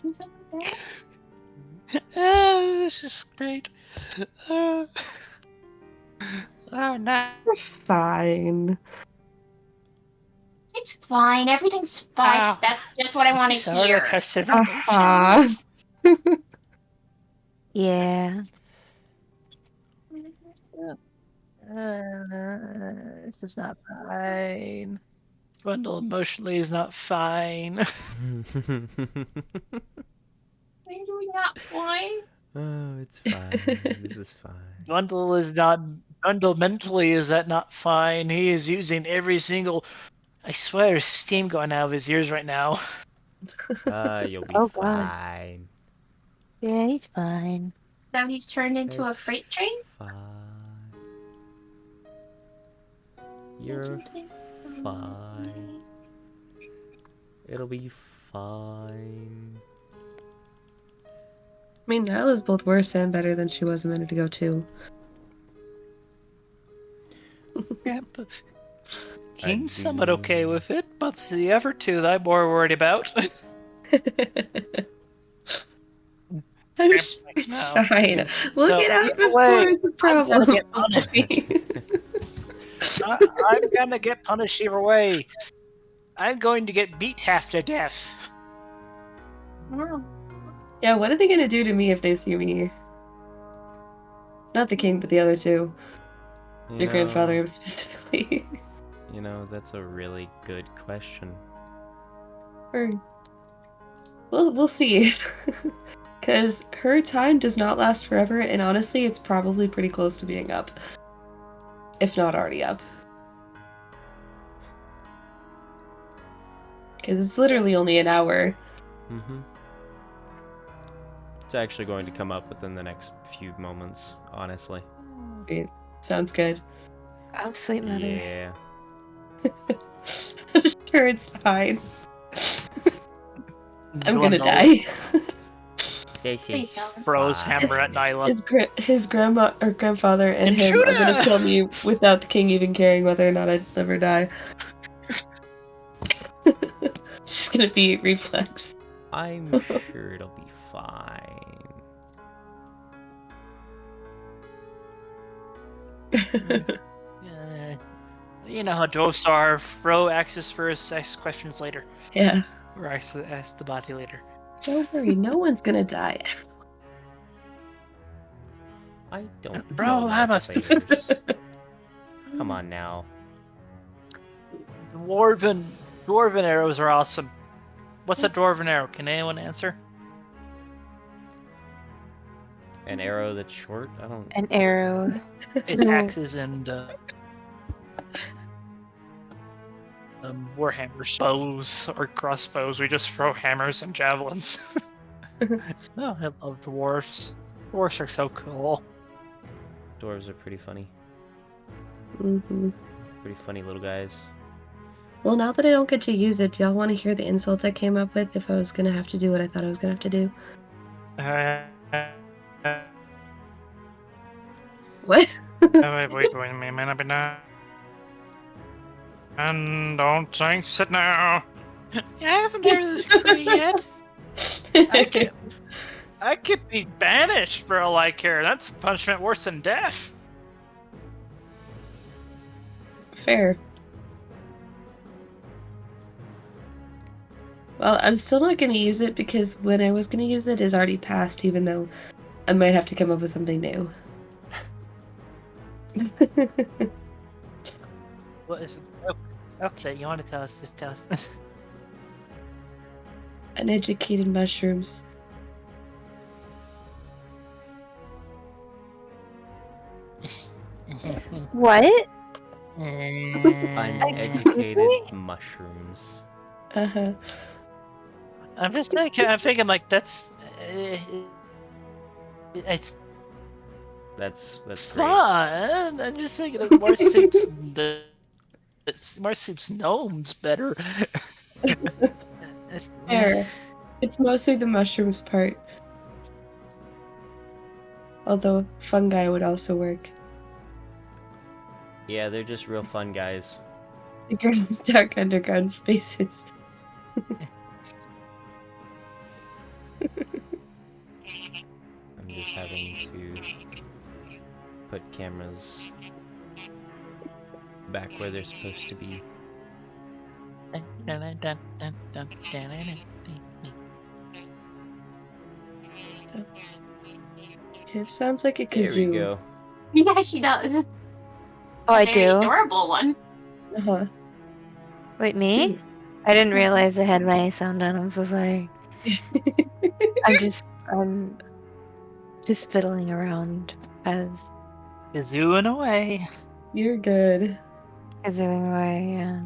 She's over there. Oh, this is great. Oh, no. We're fine. It's fine. Everything's fine. Ow. That's just what I want to Sorry, hear. I tested Uh-huh. Yeah. This is not fine. Dwendal emotionally is not fine. Why do we not fly? Oh, it's fine. This is fine. Dwendal is not. Dwendal mentally is that not fine. He is using every single. I swear, there's steam going out of his ears right now. You'll be Oh, God. fine. Yeah, he's fine. Now he's turned into a It's freight train? Fine. You're fine. It'll be fine. I mean, Nyla's both worse and better than she was a minute ago, too. Yeah, but I Keen's somewhat okay do- with it, but it's the other two that I'm more worried about. It's No. fine. Look So, it up either way, before is the I'm gonna problem. get I'm gonna get punished either way. I'm going to get beat half to death. Yeah, what are they gonna do to me if they see me? Not the king, but the other two. You Your know, grandfather specifically. You know, that's a really good question. Or we'll see. Because her time does not last forever, and honestly, it's probably pretty close to being up. If not already up. Because it's literally only an hour. Mm-hmm. It's actually going to come up within the next few moments, honestly. Great. Sounds good. Oh, sweet mother. Yeah. I'm sure it's fine. I'm gonna die. This Please is don't. Bros hammer at Nyla. His grandma or grandfather and him are gonna Intruder! kill me without the king even caring whether or not I'd live or die. It's just gonna be reflex. I'm sure it'll be fine. You know how dwarves are. Bro access first, ask questions later. Yeah. Or ask the body later. Don't worry, no one's gonna die. I don't Bro, kill I my must- players. Come on now. Dwarven arrows are awesome. What's a dwarven arrow? Can anyone answer? An arrow that's short? I don't... An arrow. It's axes and warhammers, bows or crossbows. We just throw hammers and javelins. No, I love dwarves. Dwarves are so cool. Dwarves are pretty funny. Mhm. Pretty funny little guys. Well, now that I don't get to use it, do y'all want to hear the insults I came up with if I was gonna have to do what I thought I was gonna have to do? What? Wait a minute. And don't jinx it now. I haven't heard this decree yet. I could be banished for all I care. That's punishment worse than death. Fair. Well, I'm still not gonna use it because when I was gonna use it is already passed, even though I might have to come up with something new. What is it? Okay, you want to tell us? Just tell us. Uneducated mushrooms. What? Uneducated mushrooms. Uh-huh. I'm just thinking. I'm thinking like that's. It's That's great. fun. I'm just thinking of more suits more suits gnomes better. Fair. It's mostly the mushrooms part. Although fungi would also work. Yeah, they're just real fun guys. The dark underground spaces. I'm just having to put cameras back where they're supposed to be. Tiff sounds like a There we kazoo. go. Yeah, she does. Oh, A I very do. adorable one. Uh-huh. Wait, me? I didn't realize I had my sound on. I'm so sorry. I'm just fiddling around as Kazooing away. You're good. doing away.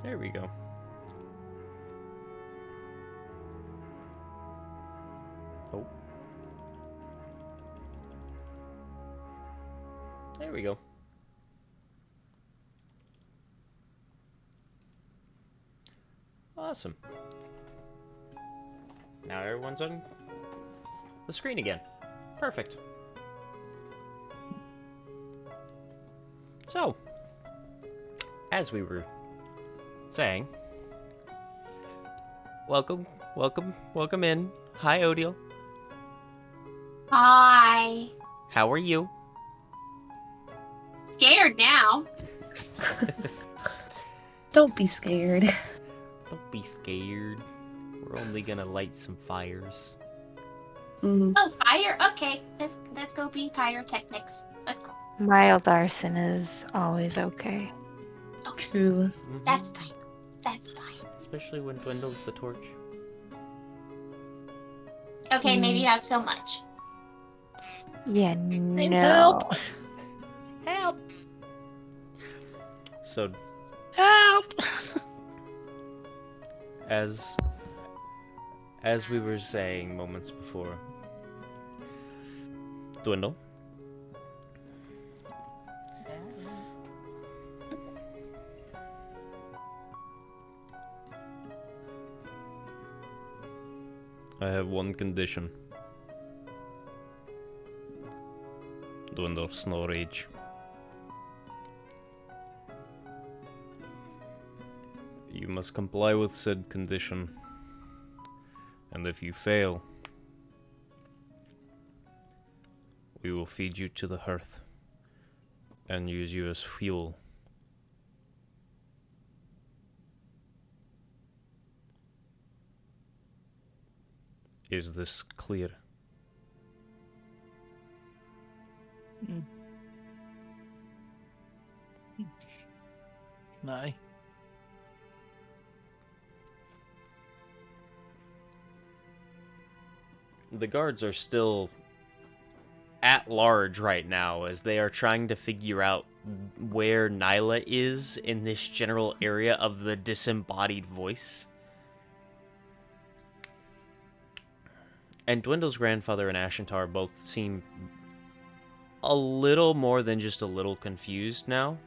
There we go. Oh. There we go. Awesome. Now everyone's on the screen again. Perfect. So, as we were saying, welcome in. Hi, Odile. Hi. How are you? Scared now. Don't be scared. Don't be scared. We're only gonna light some fires. Mhm. Oh, fire. Okay, let's go be pyrotechnics. Let's go. Mild arson is always okay. Okay, True. that's fine. That's fine. Especially when Dwendal's the torch. Okay, maybe not so much. Yeah, Need no. help. Help! So, Help! as we were saying moments before, Dwendal, I have one condition. Dwendal Snow Rage. You must comply with said condition, and if you fail, we will feed you to the hearth and use you as fuel. Is this clear? Aye. The guards are still at large right now as they are trying to figure out where Nyla is in this general area of the disembodied voice. And Dwendal's grandfather and Ashentar both seem a little more than just a little confused now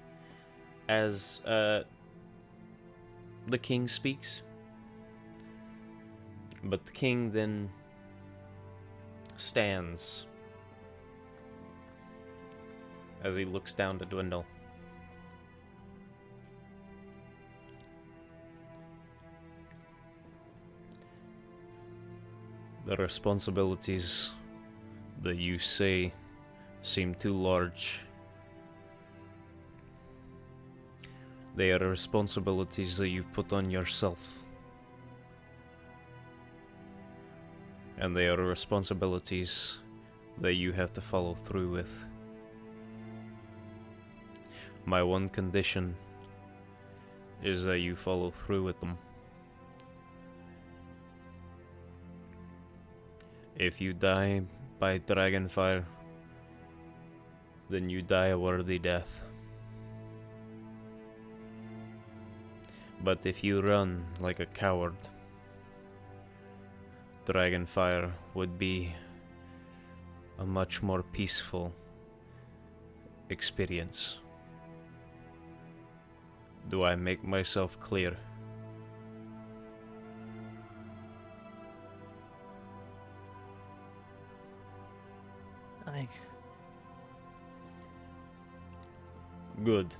as the king speaks. But the king then stands as he looks down to Dwendal. The responsibilities that you say seem too large. They are responsibilities that you've put on yourself. And they are responsibilities that you have to follow through with. My one condition is that you follow through with them. If you die by dragonfire, then you die a worthy death. But if you run like a coward, dragonfire would be a much more peaceful experience. Do I make myself clear? Aye. Good.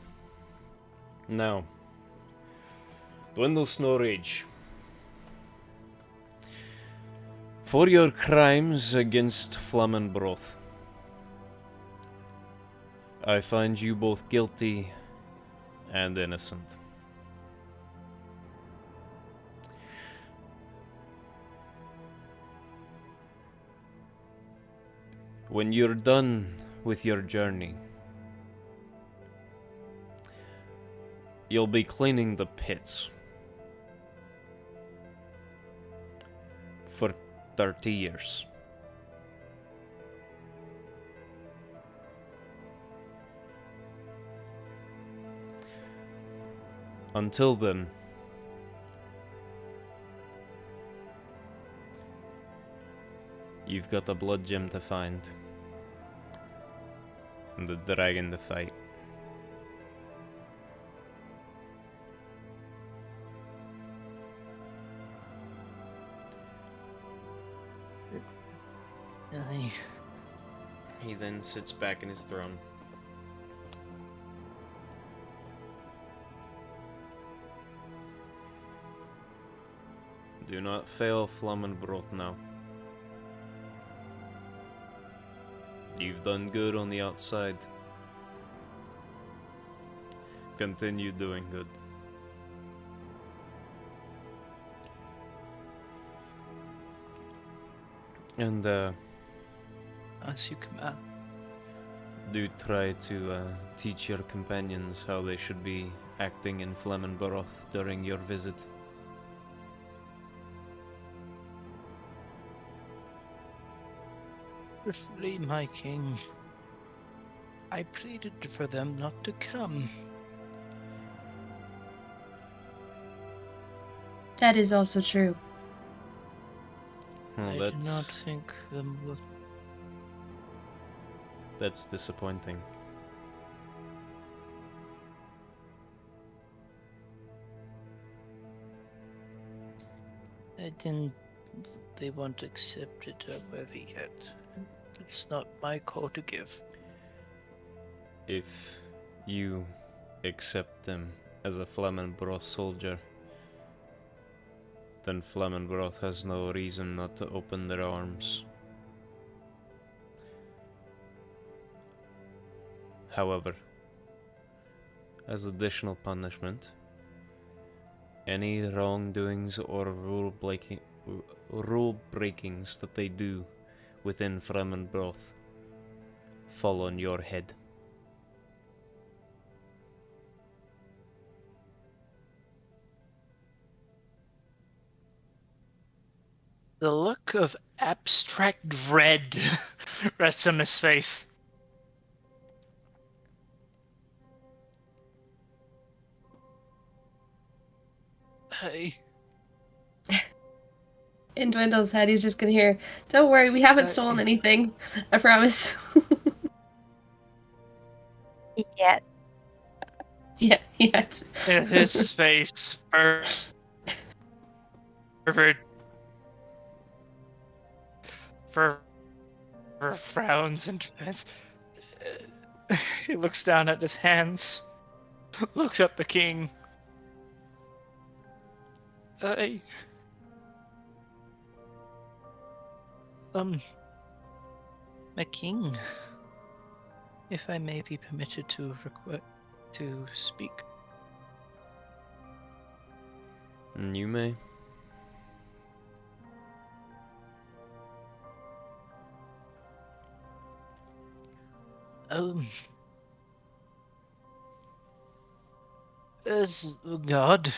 Now, Dwendal Snow Rage. For your crimes against Flamenbroth, I find you both guilty and innocent. When you're done with your journey, you'll be cleaning the pits for 30 years. Until then, you've got a blood gem to find and the dragon to fight. I He then sits back in his throne. Do not fail Flamenbroth now. You've done good on the outside. Continue doing good. And as you command. do try to teach your companions how they should be acting in Flamenbroth during your visit. Truthfully, my king, I pleaded for them not to come. That is also true. Well, I do not think them will. that's disappointing. I didn't. They won't accept it, however, yet. It's not my call to give. If you accept them as a Flamenbroth soldier, then Flamenbroth has no reason not to open their arms. However, as additional punishment, any wrongdoings or rule breakings that they do within Flamenbroth fall on your head. The look of abstract dread rests on his face. Hey. In Dwendal's head, he's just gonna hear, "Don't worry, we haven't stolen anything. I promise." Yet. Yeah, yet. In his face, fervor frowns and defense. He looks down at his hands, looks at the king. My king, if I may be permitted to speak. You may. As God,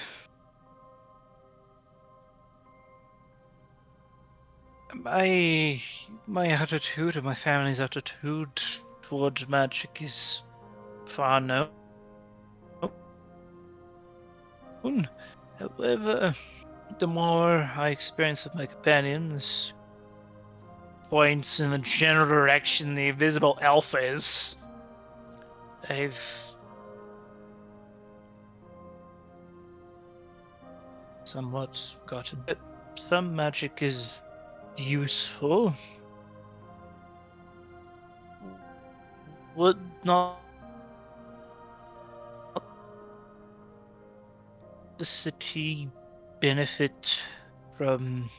my attitude and my family's attitude towards magic is far known. However, the more I experience with my companions, points in the general direction the invisible elf is, I've somewhat gotten that some magic is useful. Would not the city benefit from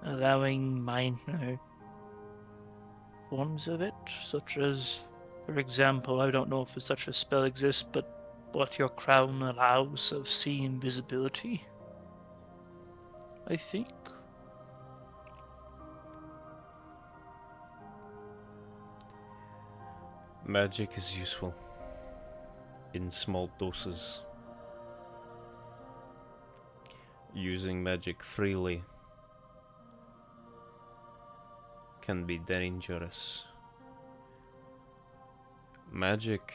allowing minor forms of it, such as, for example, I don't know if such a spell exists, but what your crown allows of sea invisibility, I think. Magic is useful in small doses. Using magic freely can be dangerous. Magic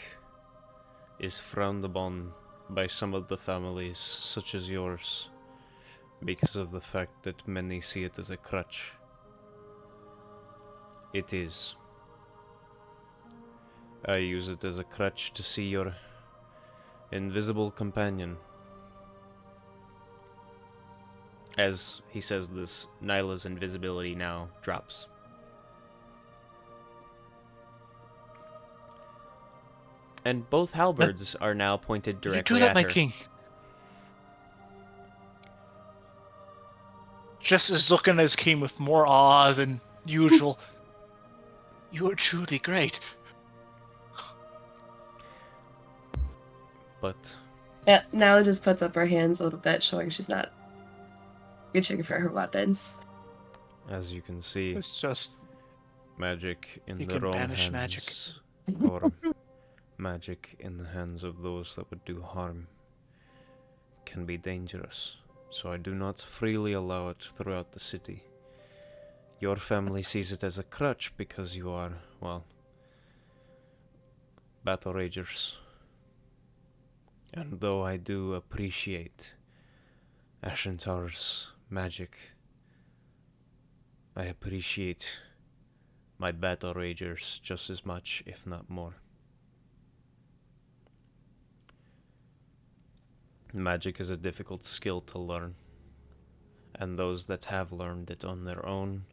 is frowned upon by some of the families, such as yours, because of the fact that many see it as a crutch. It is. I use it as a crutch to see your invisible companion. As he says this, Nyla's invisibility now drops. And both halberds are now pointed You directly do that, at my her. king. Jess is looking at his king with more awe than usual. You are truly great. But Yeah, Nala just puts up her hands a little bit, showing she's not reaching for her weapons. as you can see, It's just magic in you the can wrong banish magic. hands, or magic in the hands of those that would do harm, can be dangerous. So I do not freely allow it throughout the city. Your family sees it as a crutch because you are, well, battle ragers. And though I do appreciate Ashentar's magic, I appreciate my battle ragers just as much, if not more. Magic is a difficult skill to learn, and those that have learned it on their own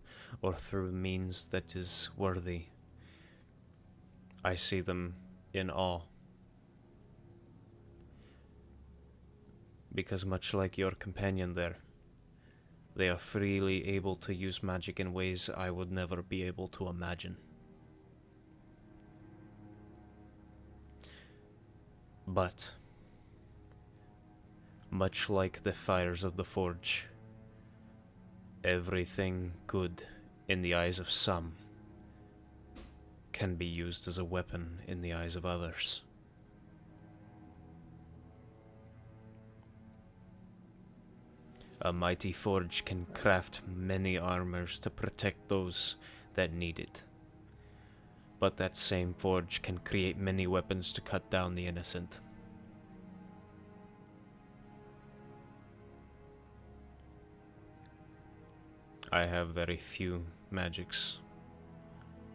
or through means that is worthy, I see them in awe. Because much like your companion there, they are freely able to use magic in ways I would never be able to imagine. But, much like the fires of the forge, everything good in the eyes of some can be used as a weapon in the eyes of others. A mighty forge can craft many armors to protect those that need it. But that same forge can create many weapons to cut down the innocent. I have very few magics.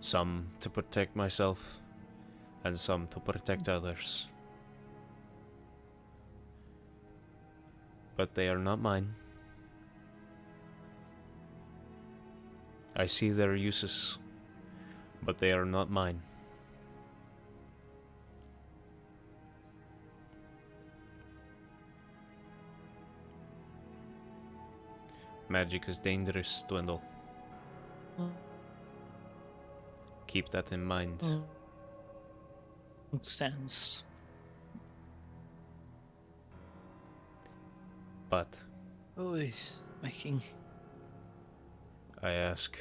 Some to protect myself, and some to protect others. But they are not mine. I see their uses, but they are not mine. Magic is dangerous, Dwendal. Keep that in mind. Stands. But Always, my king. I ask,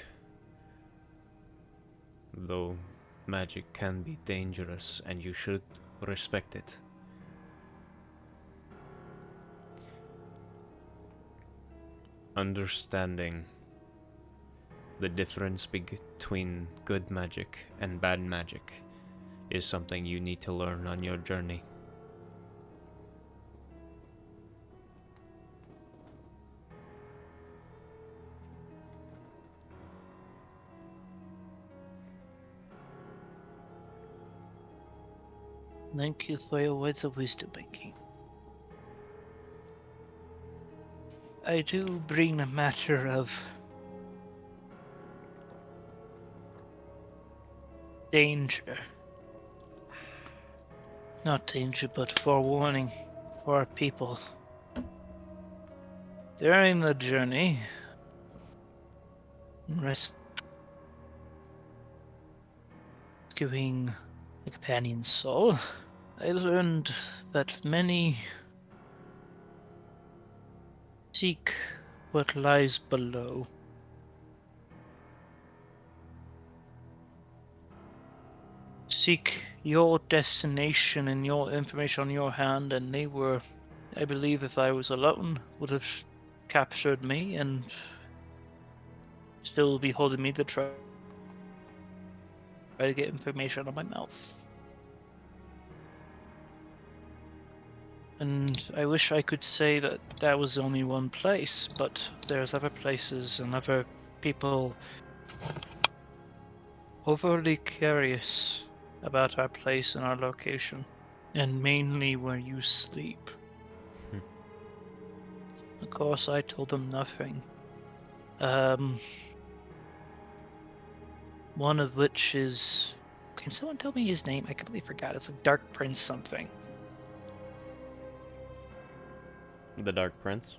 though magic can be dangerous and you should respect it, understanding the difference between good magic and bad magic is something you need to learn on your journey. Thank you for your words of wisdom, my king. I do bring a matter of danger. Not danger, but forewarning for our people. During the journey, rescuing the companion's soul, I learned that many seek what lies below. Seek your destination and your information on your hand, and they were, I believe, if I was alone, would have captured me and still be holding me to try to get information out of my mouth. And I wish I could say that that was only one place, but there's other places and other people overly curious about our place and our location, and mainly where you sleep. Of course, I told them nothing. One of which is... Can someone tell me his name? I completely forgot. It's like Dark Prince something. The Dark Prince?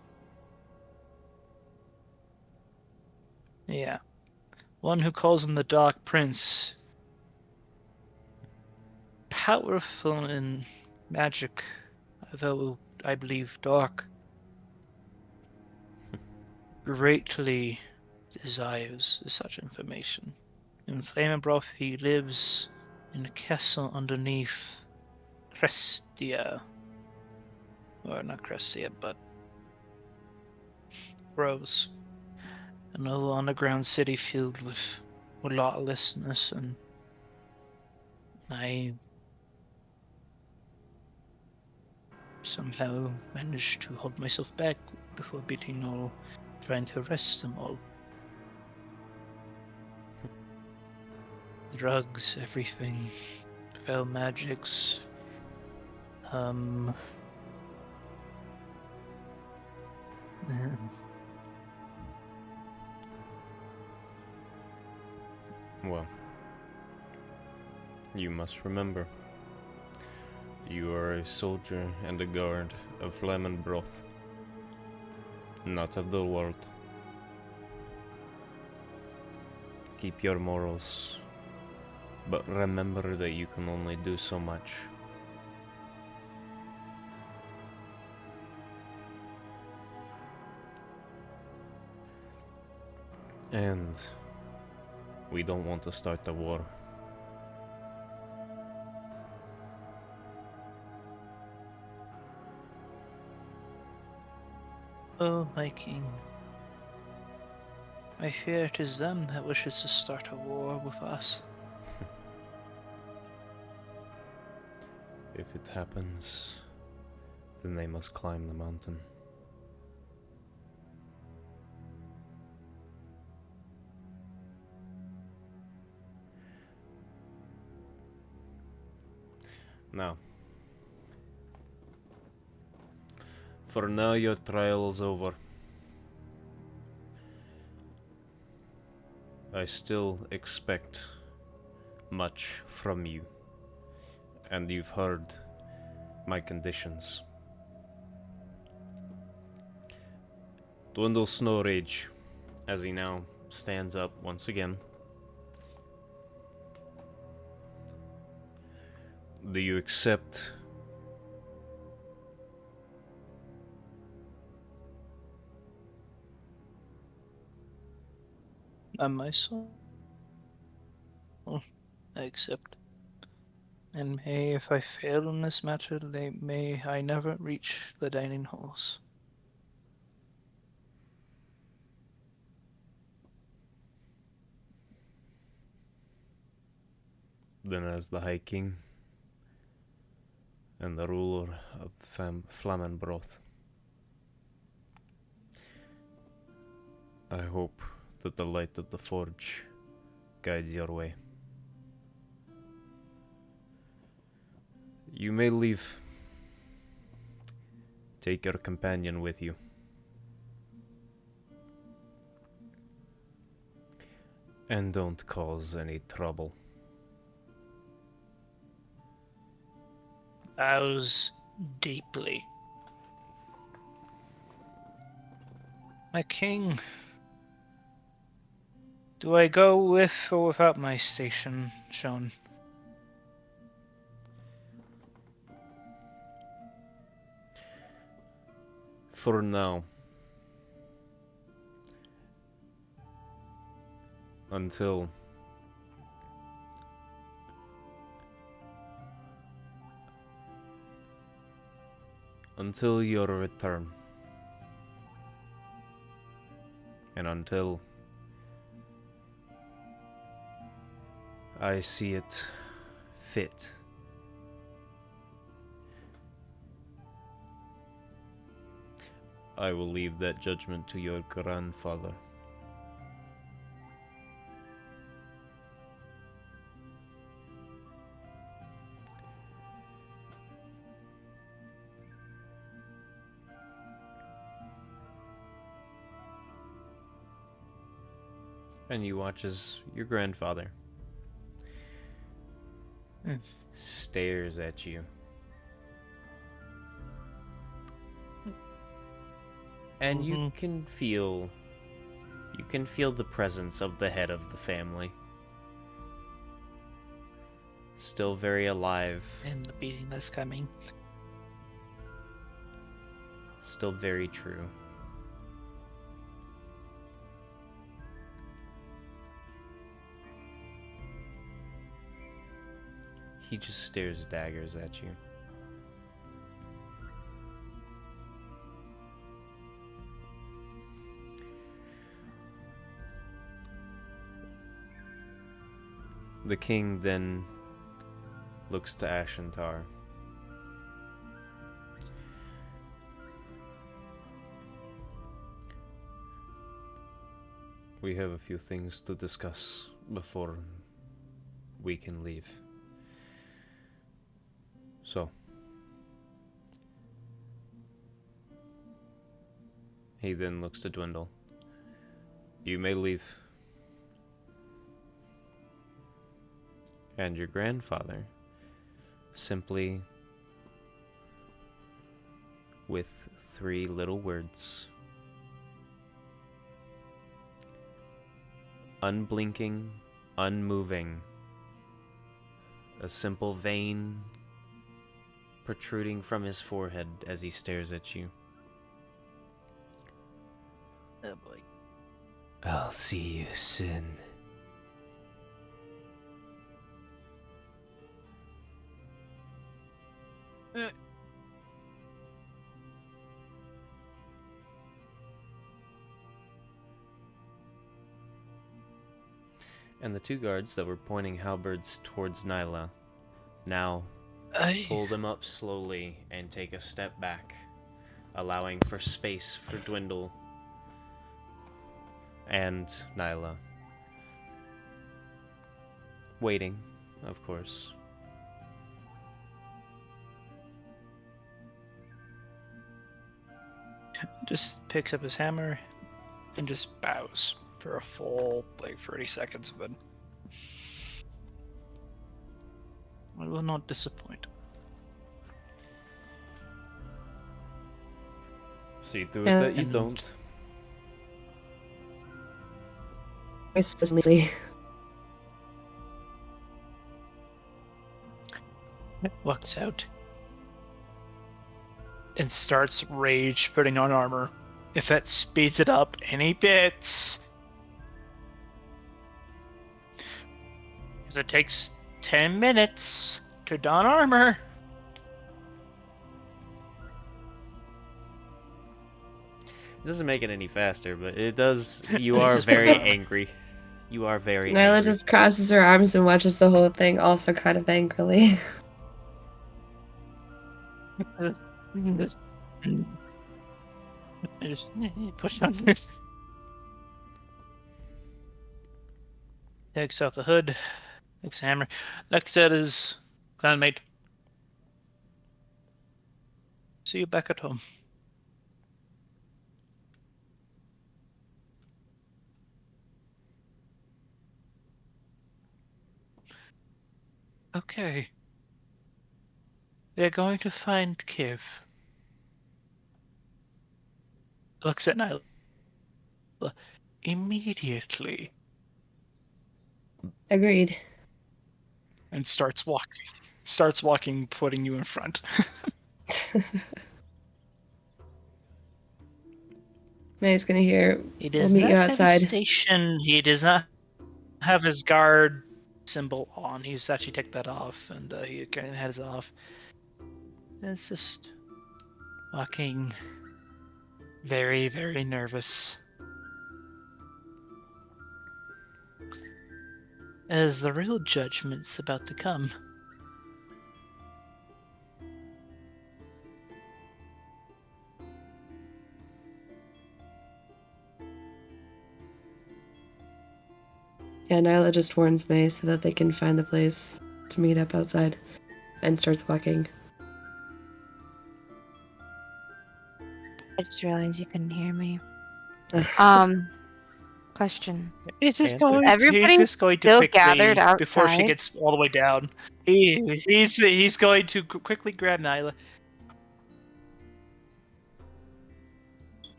Yeah. One who calls him the Dark Prince. Powerful in magic, though I believe dark. Greatly desires such information. In Flamenbroth he lives in a castle underneath Crestia. Or not Crestia, but Rose. An old underground city filled with lawlessness, and I somehow managed to hold myself back before beating all, trying to arrest them all. Drugs, everything, fell magics, yeah. Well, you must remember, you are a soldier and a guard of Flamenbroth, not of the world. Keep your morals, but remember that you can only do so much. And we don't want to start a war. Oh, my king. I fear it is them that wishes to start a war with us. If it happens, then they must climb the mountain. Now, for now your trial is over. I still expect much from you, and you've heard my conditions. Dwendal Snow Rage, as he now stands up once again. Do you accept And my soul, I accept. And may, if I fail in this matter, may I never reach the dining halls. then as the High King and the ruler of Flamenbroth, I hope that the light of the forge guides your way. You may leave. Take your companion with you. And don't cause any trouble. Bows deeply. My king, do I go with or without my station shown? For now. Until Until your return. And until I see it fit. I will leave that judgment to your grandfather. And you watch as your grandfather stares at you. And you can feel the presence of the head of the family. Still very alive. And the beating that's coming. Still very true. He just stares daggers at you. The king then looks to Ashantar. We have a few things to discuss before we can leave. So, he then looks to Dwendal. You may leave. And your grandfather, simply with 3 little words, unblinking, unmoving, a simple vein protruding from his forehead as he stares at you. Oh boy. I'll see you soon. And the 2 guards that were pointing halberds towards Nyla now pull them up slowly and take a step back, allowing for space for Dwendal and Nyla. Waiting, of course. Just picks up his hammer and just bows for a full, 30 seconds of it. I will not disappoint. See to it that you And- don't. Walks out and starts rage putting on armor. If that speeds it up any bits, because it takes 10 minutes to don armor. It doesn't make it any faster, but it does. You It's are just very about- angry. You are very Nyla angry. just crosses her arms and watches the whole thing, also kind of angrily. I just push on her. Takes out the hood, takes a hammer, looks at his clanmate. See you back at home. Okay. They're going to find Kiv. Looks at Nyla. Immediately. Agreed. And starts walking, putting you in front. May's gonna hear, He we'll does meet not you have outside. a station. He does not have his guard symbol on. He's actually took that off, and he kind of heads off. It's just walking very, very nervous. As the real judgment's about to come. Yeah, Nyla just warns May so that they can find the place to meet up outside and starts walking. I just realized you couldn't hear me. Ugh. Question. He's just Answer. going. He's Everybody just going to still quickly gathered before she outside? gets all the way down. He's going to quickly grab Nyla.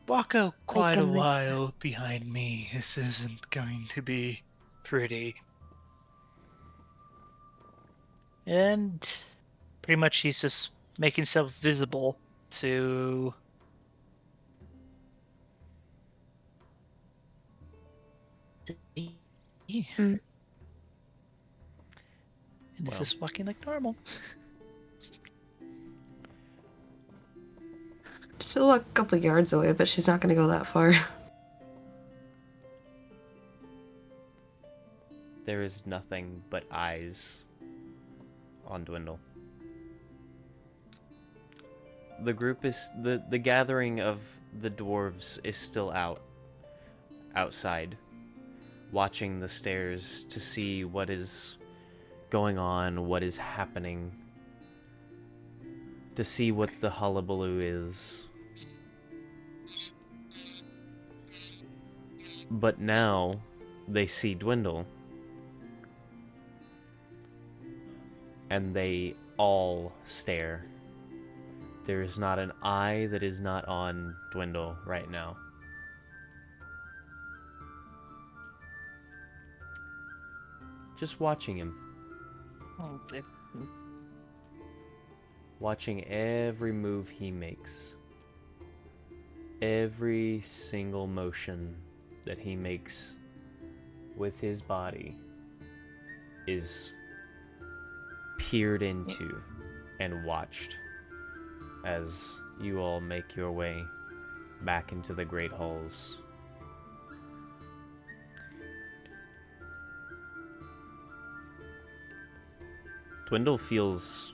Walk out quite a Like, while behind me. This isn't going to be pretty. And pretty much he's just making himself visible to Hmm. and it's Well. just walking like normal. Still a couple yards away, but she's not gonna go that far. There is nothing but eyes on Dwendal. The group is the gathering of the dwarves is still outside, watching the stairs to see what is going on, what is happening, to see what the hullabaloo is. But now they see Dwendal, and they all stare. There is not an eye that is not on Dwendal right now. Just watching him. Watching every move he makes. Every single motion that he makes with his body is peered into and watched as you all make your way back into the great halls. Dwendal feels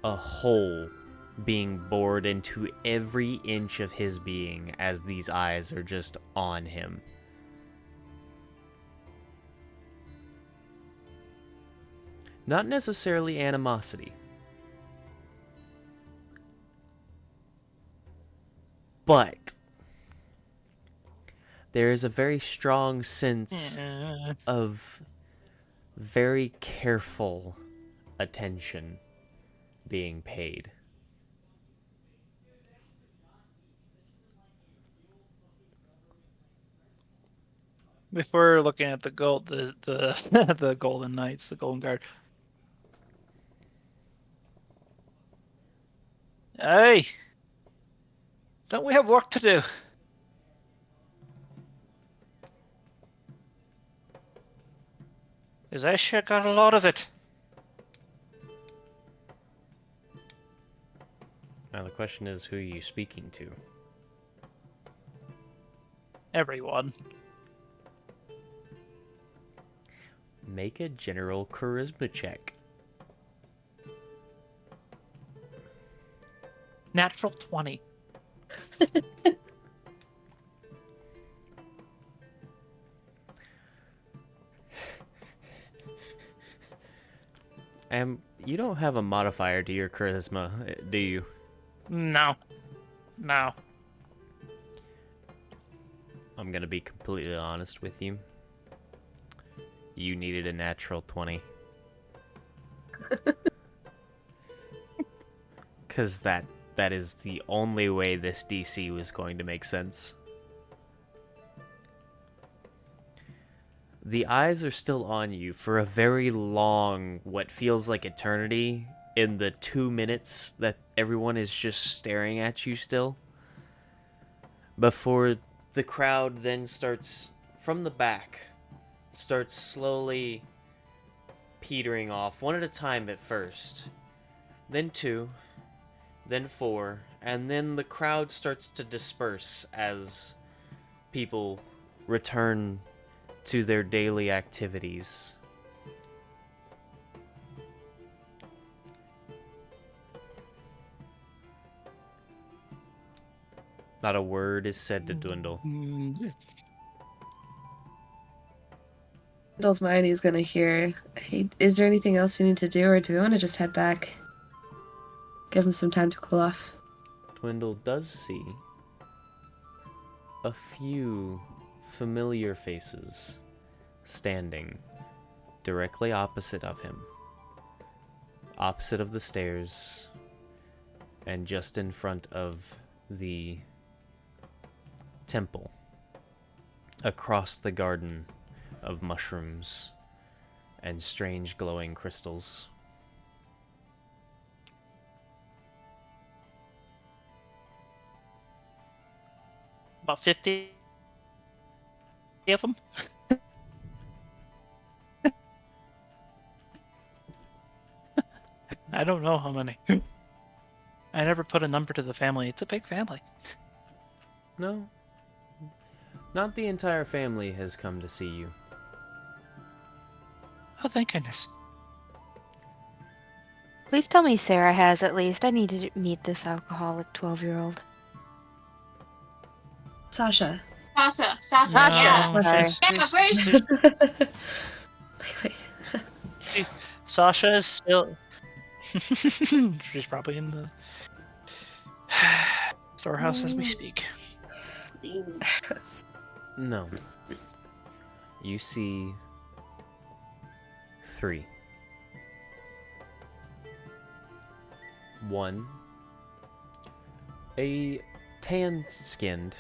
a hole being bored into every inch of his being as these eyes are just on him. Not necessarily animosity, but there is a very strong sense of very careful attention being paid. If we're looking at the the Golden Knights, the Golden Guard. Hey! Don't we have work to do? Because I sure got a lot of it. Now the question is, who are you speaking to? Everyone. Make a general charisma check. Natural 20. You don't have a modifier to your charisma, do you? No. I'm gonna be completely honest with you. You needed a natural 20. Because that is the only way this DC was going to make sense. The eyes are still on you for a very long, what feels like eternity, in the 2 minutes that everyone is just staring at you still. Before the crowd then starts, from the back, starts slowly petering off, one at a time at first. Then 2, then 4, and then the crowd starts to disperse as people return to their daily activities. Not a word is said to Dwendal. Dwendal's mind, he's gonna hear, hey, is there anything else you need to do, or do we want to just head back? Give him some time to cool off. Dwendal does see a few familiar faces standing directly opposite of him, opposite of the stairs, and just in front of the temple, across the garden of mushrooms and strange glowing crystals. About 50 of them. I don't know how many. I never put a number to the family. It's a big family. No, not the entire family has come to see you. Oh, thank goodness. Please tell me Sarah has at least. I need to meet this alcoholic 12-year-old. Sasha. Sasha, No, yeah. Sorry. Wait. Sasha is still. She's probably in the storehouse as we speak. No. You see 3. 1, a tan-skinned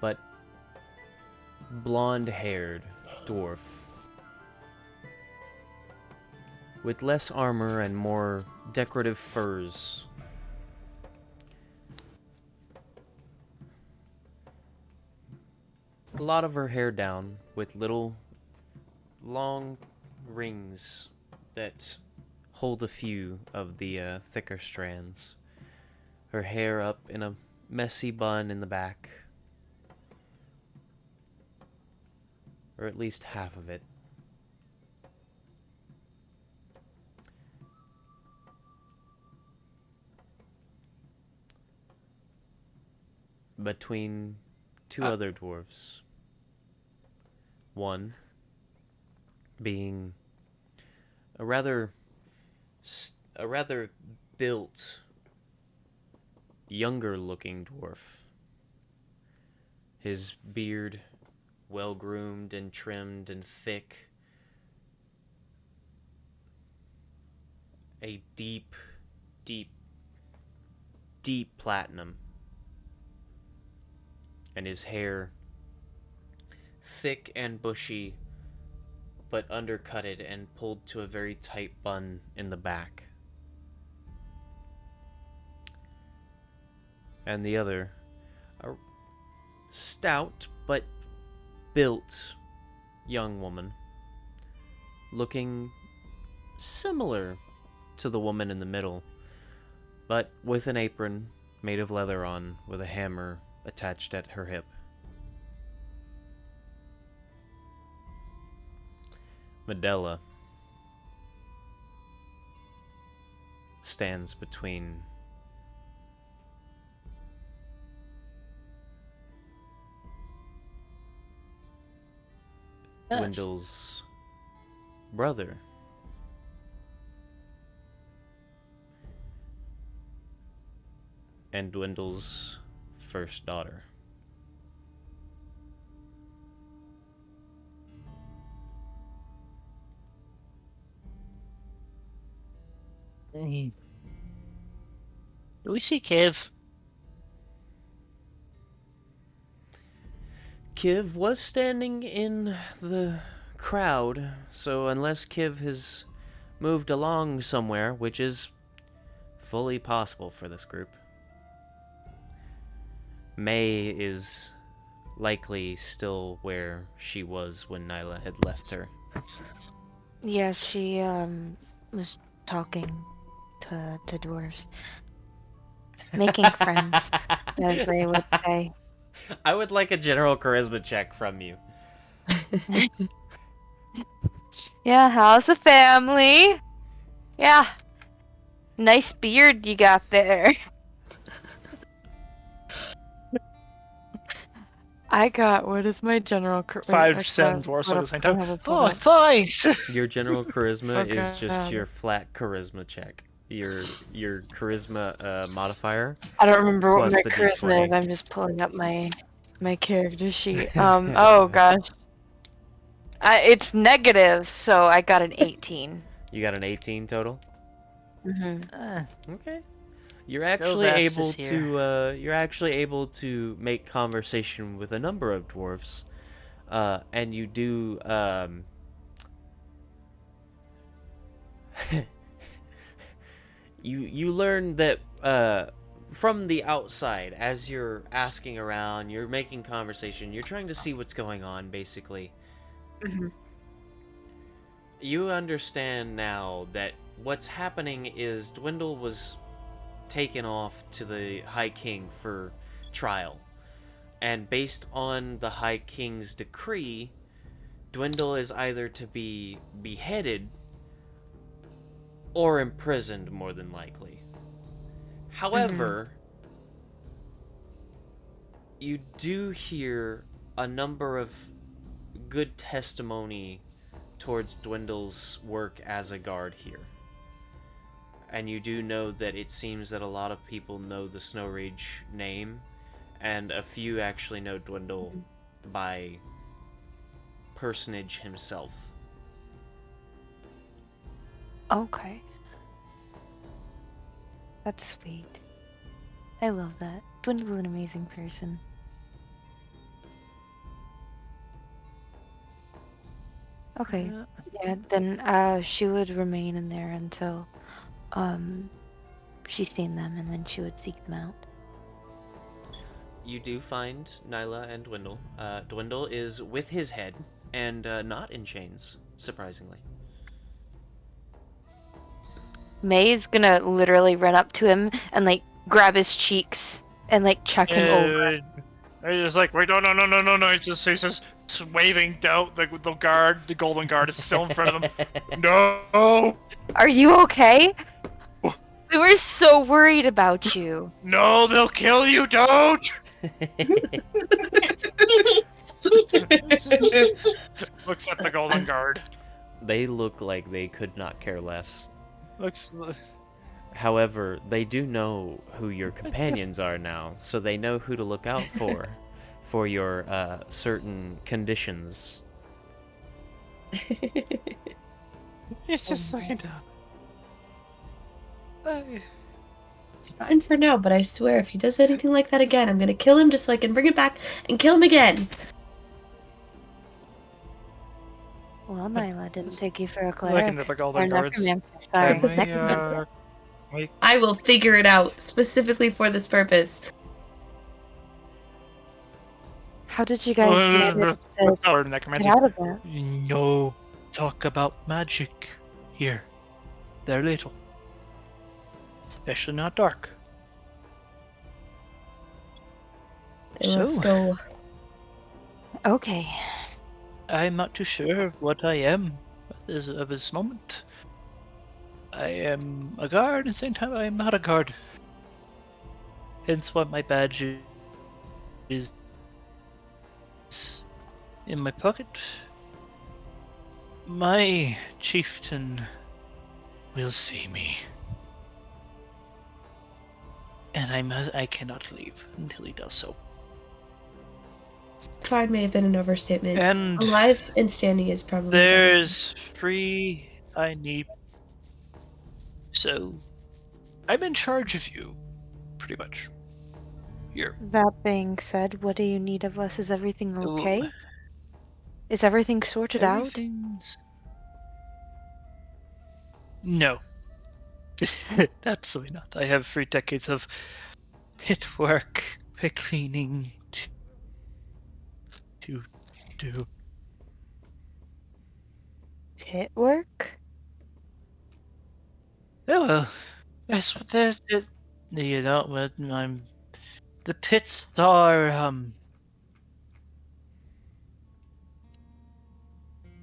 but blonde-haired dwarf with less armor and more decorative furs. A lot of her hair down with little long rings that hold a few of the thicker strands. Her hair up in a messy bun in the back. Or at least half of it. Between 2 other dwarves. One being a rather built, younger-looking dwarf. His beard well-groomed and trimmed and thick. A deep platinum. And his hair thick and bushy, but undercutted and pulled to a very tight bun in the back. And the other, a stout but built young woman, looking similar to the woman in the middle, but with an apron made of leather on, with a hammer attached at her hip. Medela stands between Dwendal's brother and Dwendal's first daughter. Do we see Kiv? Kiv was standing in the crowd, so unless Kiv has moved along somewhere, which is fully possible for this group, May is likely still where she was when Nyla had left her. Yeah, she was talking to dwarves. Making friends, as they would say. I would like a general charisma check from you. Yeah, how's the family? Yeah. Nice beard you got there. I got, what is my general charisma? 5 dwarves at the same time. Oh, Oh, thanks! Your general charisma Okay. is just your flat charisma check. Your charisma modifier. I don't remember what Plus my the charisma D20. is. I'm just pulling up my character sheet. Oh gosh. It's negative, so I got an 18. You got an 18 total? Mm-hmm. Okay. You're Still actually Vast able is here. to you're actually able to make conversation with a number of dwarves. And you do you learn that from the outside, as you're asking around, you're making conversation, you're trying to see what's going on, basically. Mhm. You understand now that what's happening is Dwendal was taken off to the High King for trial. And based on the High King's decree, Dwendal is either to be beheaded or imprisoned, more than likely. However, you do hear a number of good testimony towards Dwendal's work as a guard here. And you do know that it seems that a lot of people know the Snow Rage name, and a few actually know Dwendal by personage himself. Okay. That's sweet. I love that. Dwindle's an amazing person. Okay. Yeah, then she would remain in there until she's seen them, and then she would seek them out. You do find Nyla and Dwendal. Dwendal is with his head and not in chains, surprisingly. May's gonna literally run up to him and like grab his cheeks and like check him over. It's like, wait, no. He's just waving down. The guard, the golden guard, is still in front of him. No! Are you okay? We were so worried about you. No, they'll kill you, don't! Looks at the golden guard. They look like they could not care less. Looks. However, they do know who your companions are now, so they know who to look out for your certain conditions. It's just looking down. It's fine for now, but I swear if he does anything like that again, I'm gonna kill him just so I can bring it back and kill him again. Well, Nyla didn't take you for a Looking cleric at the or golden guards. necromancer. Sorry, Can we, necromancer. I will figure it out specifically for this purpose. How did you guys manage to Or get necromancy. out of that? No talk about magic here. They're little. Especially not dark. Then let's go. Okay. I'm not too sure what I am as of this moment. I am a guard, and at the same time I am not a guard. Hence why my badge is in my pocket. My chieftain will see me. And I cannot leave until he does so. Fine may have been an overstatement. And Alive and standing is probably better. there's 3 I need. So, I'm in charge of you, pretty much. Here. That being said, what do you need of us? Is everything Ooh. okay? Is everything sorted out? Everything's... No. Absolutely not. I have 3 decades of pit work, pit cleaning to do. Pit work? Oh well. Yes, there's You know, the pits are,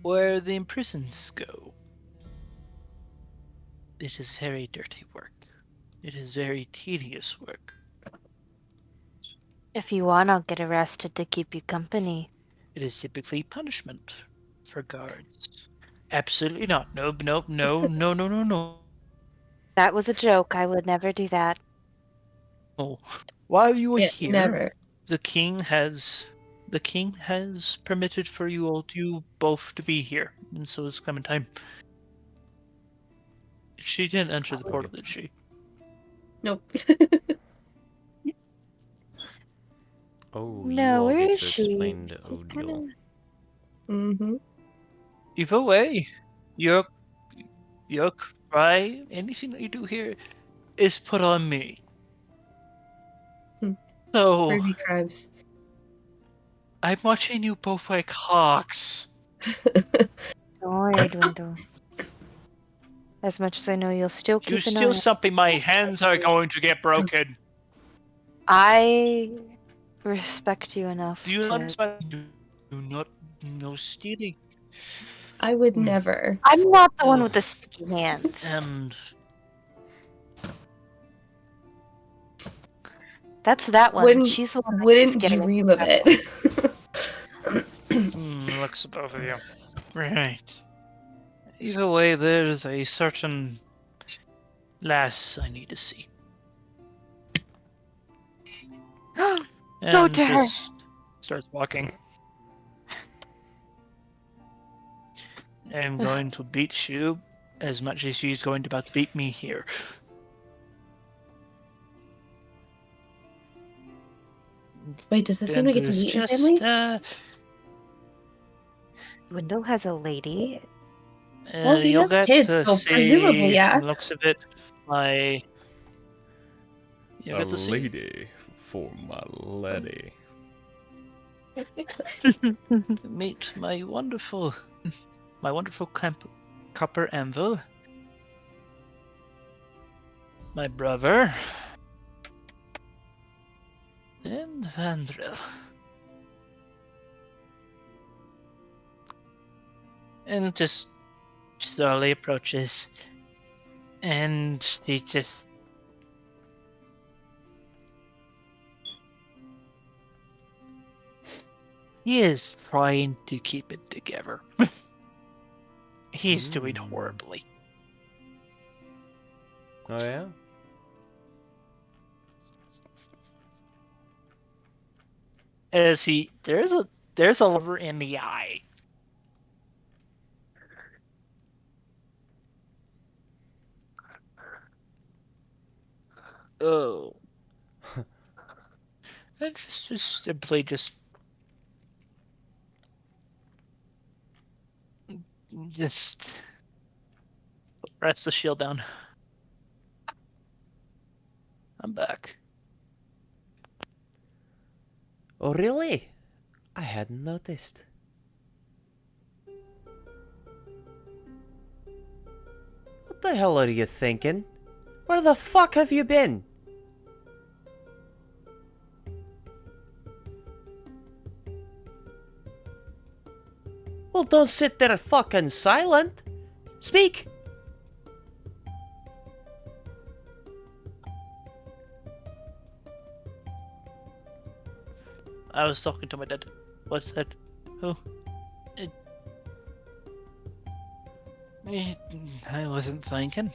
where the imprisons go. It is very dirty work. It is very tedious work. If you want, I'll get arrested to keep you company. It is typically punishment for guards. Absolutely not. Nope, nope, no, no, no, no, no. That was a joke. I would never do that. Oh, while you are Yeah, here, never. the king has permitted for you both to be here, and so is Clementine. She didn't enter the portal, did she? Nope. Oh, you No, all where get is to she? explain to She's Odile. kinda... Mm-hmm. Either way, your cry, anything that you do here, is put on me. Hmm. So Ruby crimes. I'm watching you both like hawks. Don't worry, Dwendal. As much as I know you'll still If you keep an steal eye on... something, my hands are going to get broken. I respect you enough Do you to... understand? Do not no stealing. I would Hmm. never. I'm not the one Oh. with the sticky hands. And That's that one. Wouldn't She's the one that keeps wouldn't getting... dream of it. looks at both of you. Right. Either way, there's a certain lass I need to see. Go And to her! just starts walking. I'm going to beat you as much as she's going about to beat me here. Wait, does this mean And we get to there's meet your just, family? Dwendal has a lady? Well, he you'll has get kids, to so presumably, see yeah. from the looks of it, you'll A get to see. lady for my lady. Meet my wonderful copper anvil, my brother, and Vandrel. And just slowly approaches, and he just he is trying to keep it together. He's doing horribly. Oh yeah? As there's a lover in the eye. Oh. And just simply just press the shield down. I'm back. Oh really? I hadn't noticed. What the hell are you thinking? Where the fuck have you been? Well, don't sit there fucking silent. Speak! I was talking to my dad. What's that? Who? I wasn't thinking.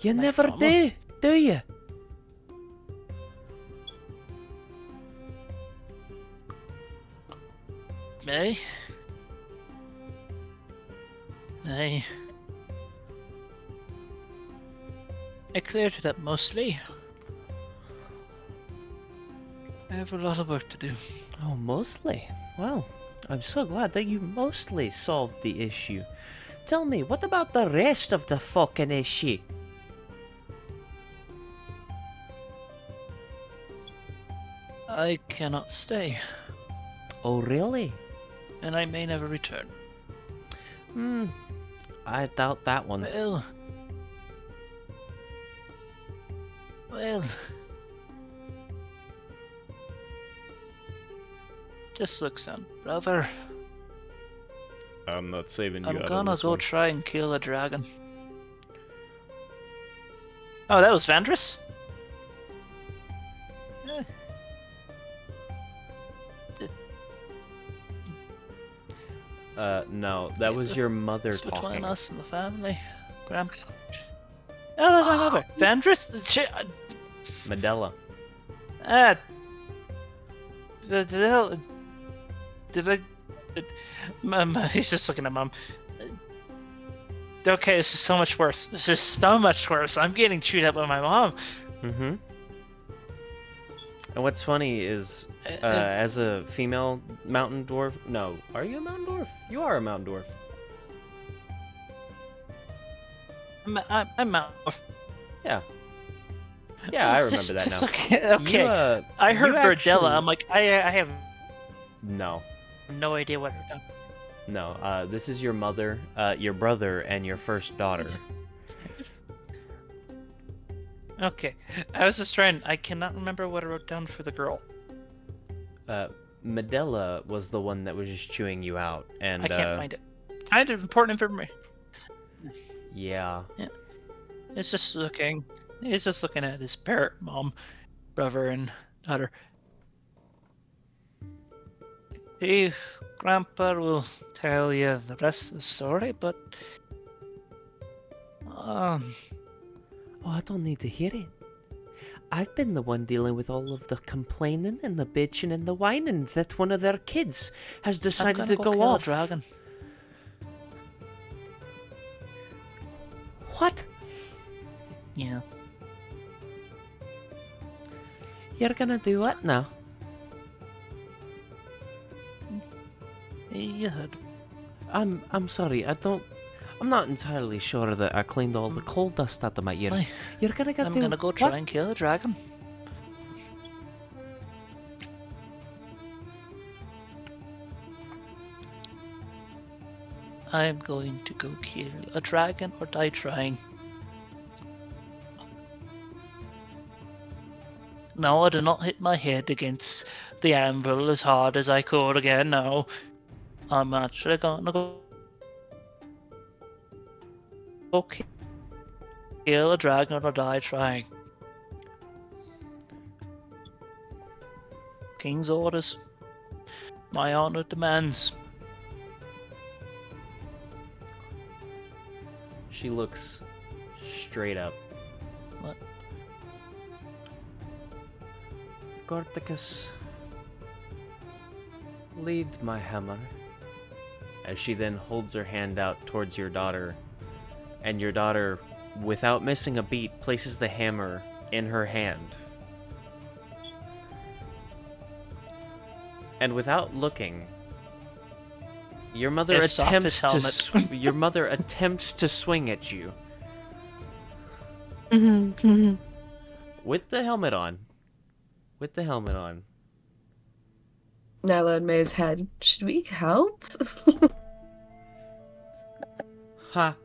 You My never mama? do you? Me? I cleared it up mostly. I have a lot of work to do. Oh, mostly? Well, I'm so glad that you mostly solved the issue. Tell me, what about the rest of the fucking issue? I cannot stay, Oh, really? and I may never return. I doubt that one. Well, just look, son, brother. I'm not saving you I'm out on gonna this go one. try and kill a dragon. Oh, that was Vandris? Eh, No, that was your mother it's between talking. us and the family. Graham. Oh, that's my mother. Vandris? Shit. Medela. Ah. The hell. Did I. Mom, he's just looking at Mom. Okay, this is so much worse. This is so much worse. I'm getting chewed up by my mom. Mm-hmm. And what's funny is, as a female mountain dwarf... No, are you a mountain dwarf? You are a mountain dwarf. I'm out. Yeah. Yeah, I remember that now. Okay. I heard you Verdella. actually- I'm like, I have No. no idea what I've done. No, this is your mother, your brother, and your first daughter. Okay. I was just trying. I cannot remember what I wrote down for the girl. Medela was the one that was just chewing you out, and I can't find it. Kind of important information. Yeah. It's just looking. He's just looking at his parent, mom, brother, and daughter. Hey, Grandpa will tell you the rest of the story, but Oh, I don't need to hear it. I've been the one dealing with all of the complaining and the bitching and the whining that one of their kids has I'm decided gonna to go go kill off. a dragon. What? Yeah. You're gonna do what now? You heard. I'm sorry, I'm not entirely sure that I cleaned all the coal dust out of my ears. Aye. You're gonna go I'm do gonna go what? try and kill a dragon. I'm going to go kill a dragon or die trying. No, I did not hit my head against the anvil as hard as I could again. No, I'm actually gonna go kill a dragon or die trying. King's orders. My honor demands. She looks straight up. What? Gorticus, lead my hammer. As she then holds her hand out towards your daughter, and your daughter, without missing a beat, places the hammer in her hand. And without looking, your mother It's off his attempts to helmet. your mother attempts to swing at you Mhm. with the helmet on. With the helmet on. Nyla and May's head. Should we help? Ha.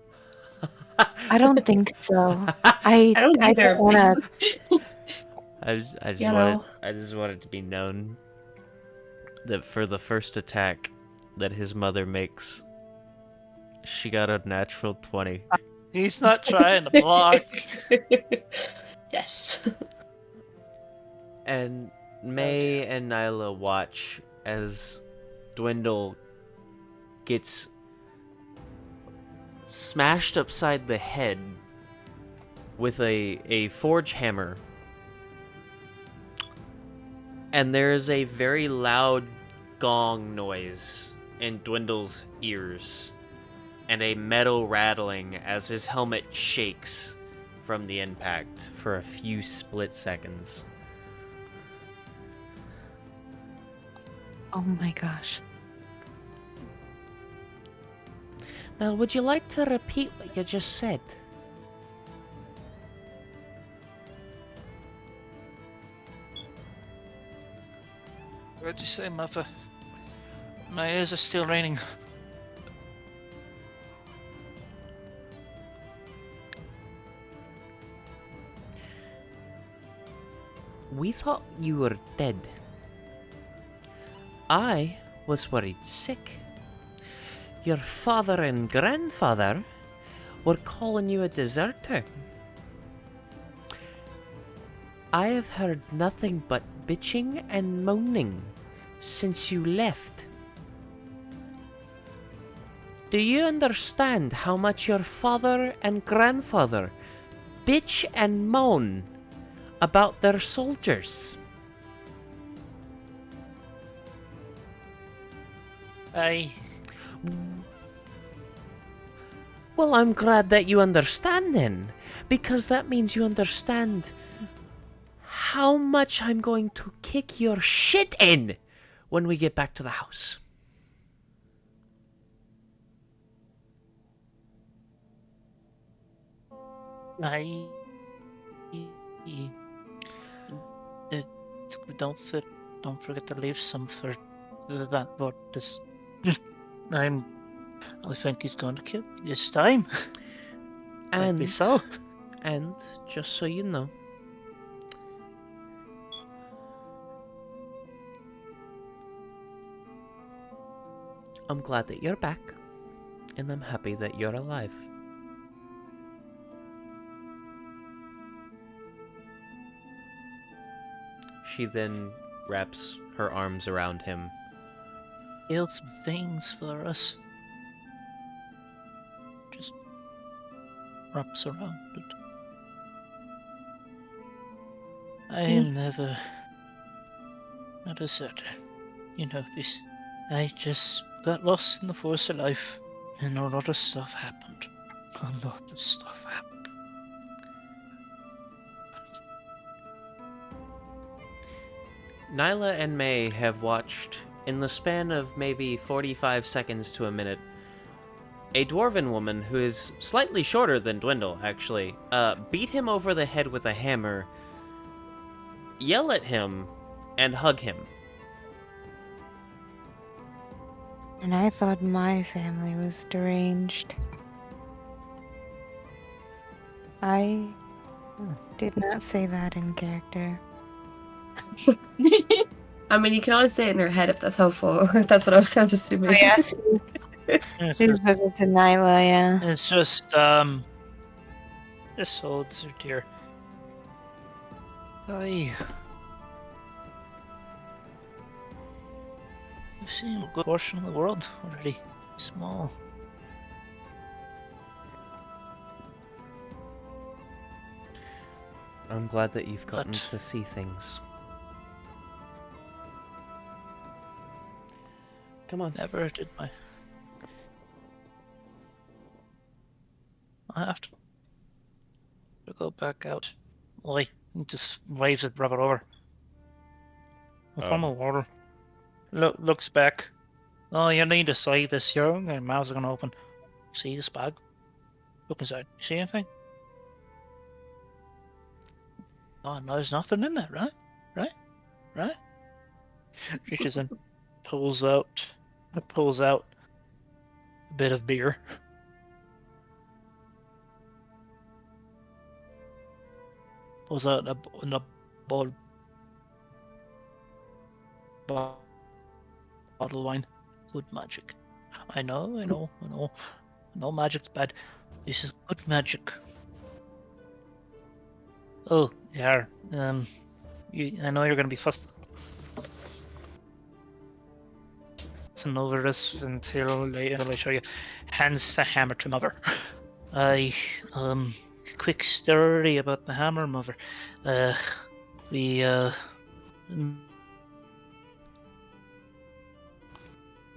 I don't think so. I don't I either, don't wanna. I just You want know. I just want it to be known that for the first attack that his mother makes, she got a natural 20. He's not trying to block. Yes. And May and Nyla watch as Dwendal gets smashed upside the head with a forge hammer. And there is a very loud gong noise in Dwendal's ears, and a metal rattling as his helmet shakes from the impact for a few split seconds. Oh my gosh. Now, would you like to repeat what you just said? What'd you say, mother? My ears are still raining. we thought you were dead. I was worried sick. Your father and grandfather were calling you a deserter. I have heard nothing but bitching and moaning since you left. Do you understand how much your father and grandfather bitch and moan about their soldiers? Well, I'm glad that you understand then, because that means you understand how much I'm going to kick your shit in when we get back to the house. Don't forget to leave some for that. But this, I think he's going to kill me this time. Maybe so. And just so you know, I'm glad that you're back, and I'm happy that you're alive. She then wraps her arms around him. Build some things for us. Just wraps around it. I am never a deserter. You know this. I just got lost in the force of life, and a lot of stuff happened. A lot of stuff happened. Nyla and May have watched, in the span of maybe 45 seconds to a minute, a dwarven woman who is slightly shorter than Dwendal, actually, beat him over the head with a hammer, yell at him, and hug him. And I thought my family was deranged. I did not say that in character. I mean, you can always say it in your head if that's helpful. That's what I was kind of assuming. Oh, yeah. It's She's just, to Nyla, yeah. it's just this holds her dear. I've seen a good portion of the world already. Small. I'm glad that you've gotten But- to see things. Come on. Never did my. I have to go back out. Oi, he just waves it, rub it over. From the water. Looks back. Oh, you need to see this here. Your mouth's gonna open. See this bag? Look inside. You see anything? Oh, no, there's nothing in there, right? Right? Reaches in, pulls out a bit of beer. Pulls out a bottle of wine. Good magic. I know. Magic's bad. This is good magic. Oh, yeah. I know you're gonna be fussing over this until I show you. Hands the hammer to mother. Quick story about the hammer, mother. The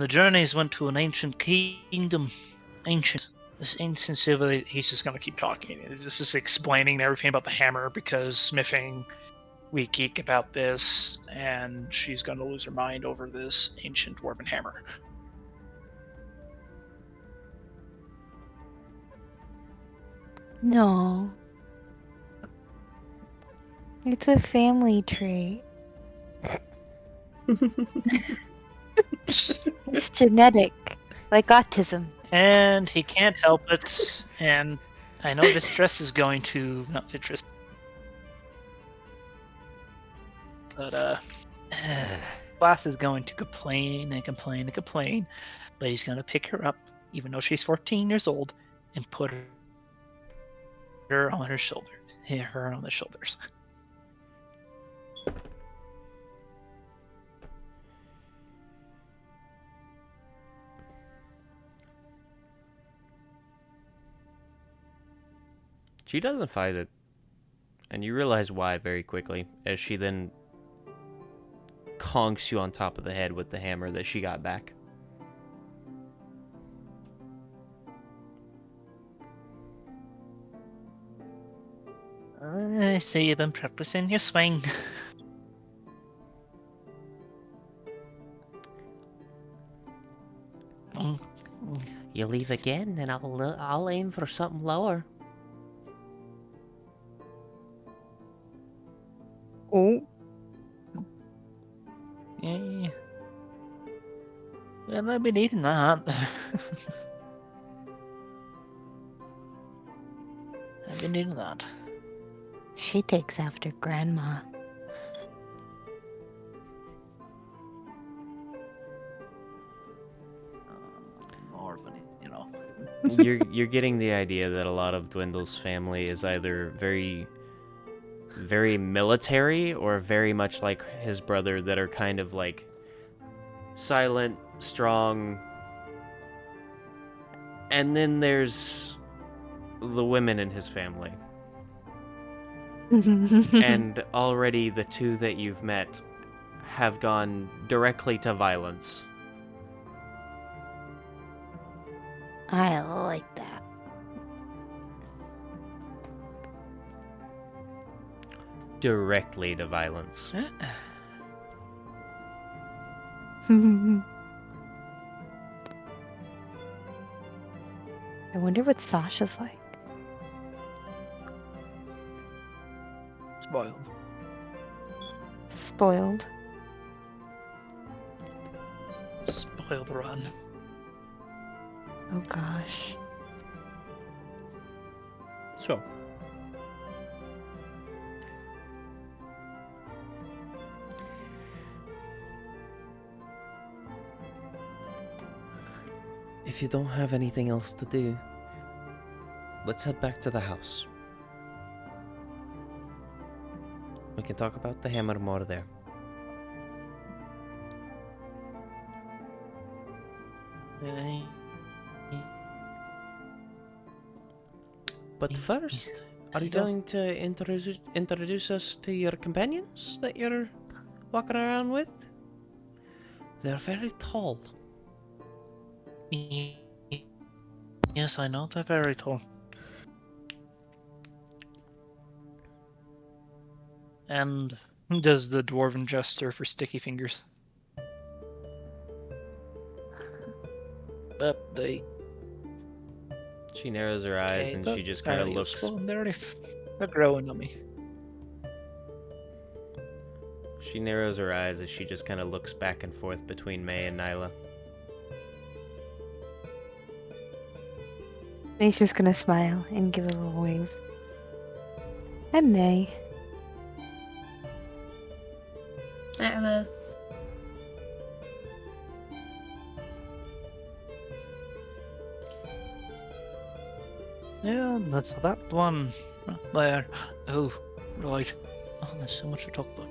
journeys went to an ancient kingdom. This ancient civilization. He's just gonna keep talking. He's just explaining everything about the hammer because smithing. We geek about this, and she's gonna lose her mind over this ancient dwarven hammer. No. It's a family trait. It's genetic, like autism. And he can't help it, and I know this dress is going to not fit Tristan. But Glass is going to complain and complain and complain, but he's going to pick her up, even though she's 14 years old, and put her on her shoulder. Hit her on the shoulders. She doesn't fight it, and you realize why very quickly, as she then conks you on top of the head with the hammer that she got back. I see you've been practicing your swing. You leave again, and I'll aim for something lower. Oh. Yeah. Well, I'll be needing that. I've been needing that. She takes after Grandma. More of an, you know. You're getting the idea that a lot of Dwendal's family is either very military or very much like his brother, that are kind of like silent, strong. And then there's the women in his family. And already the two that you've met have gone directly to violence. I like that. Directly to violence. I wonder what Sasha's like. Spoiled. Spoiled. Spoiled run. Oh gosh. So, if you don't have anything else to do, let's head back to the house. We can talk about the hammer more there. But first, are you going to introduce us to your companions that you're walking around with? They're very tall. Yes, I know, they're very tall. And does the dwarven gesture for sticky fingers. But they... She narrows her eyes okay, and but she just kind of very looks. useful, and they're growing on me. She narrows her eyes as she just kind of looks back and forth between May and Nyla. May's just gonna smile and give a little wave. I'm May. Emma. Yeah, that's that one right there. Oh, right. Oh, there's so much to talk about.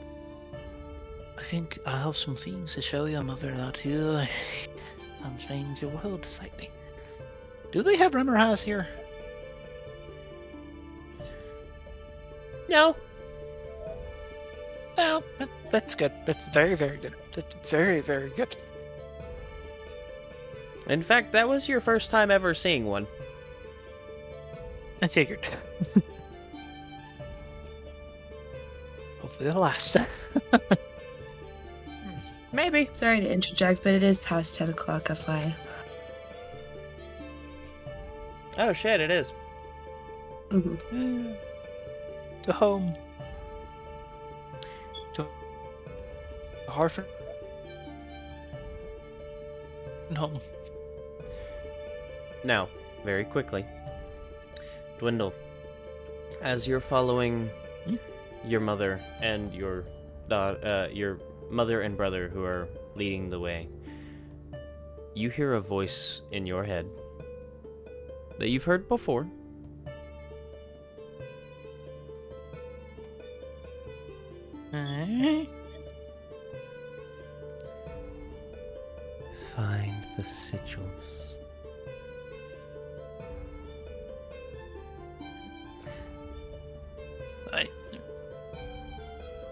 I think I have some things to show you, Mother, that here and change your world slightly. Do they have rumor has here? No. No, that's good. That's very, very good. That's very, very good. In fact, that was your first time ever seeing one. I figured. Hopefully the last. Maybe. Sorry to interject, but it is past 10 o'clock, FYI. Oh shit, it is. Mm-hmm. To home. To Hartford. And home. Now, very quickly, Dwendal, as you're following your mother and your your mother and brother who are leading the way, you hear a voice in your head that you've heard before. Find the sigils. I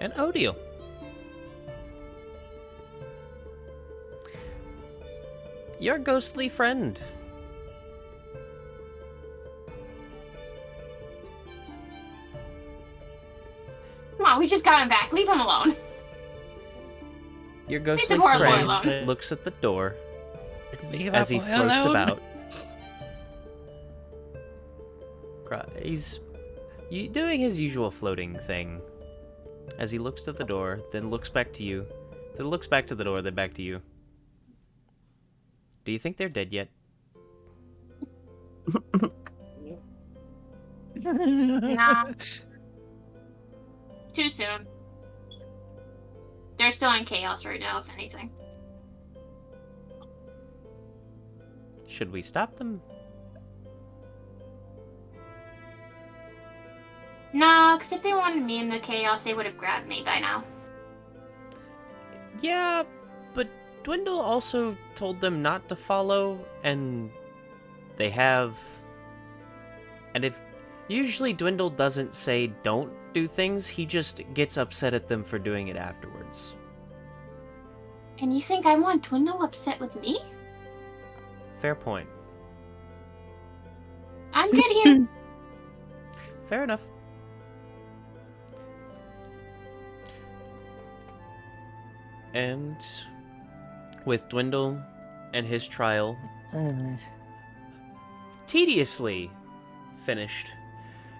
And Odile. Your ghostly friend. Come on, we just got him back. Leave him alone. Your ghostly poor boy friend alone. looks at the door leave as our he boy floats alone. about. He's doing his usual floating thing as he looks to the door, then looks back to you, then looks back to the door, then back to you. Do you think they're dead yet? Nah. Too soon. They're still in chaos right now, if anything. Should we stop them? No, because if they wanted me in the chaos, they would have grabbed me by now. Yeah, but Dwendal also told them not to follow, and they have. And if usually Dwendal doesn't say don't do things, he just gets upset at them for doing it afterwards. And you think I want Dwendal upset with me? Fair point. I'm good here. Fair enough. And with Dwendal and his trial tediously finished,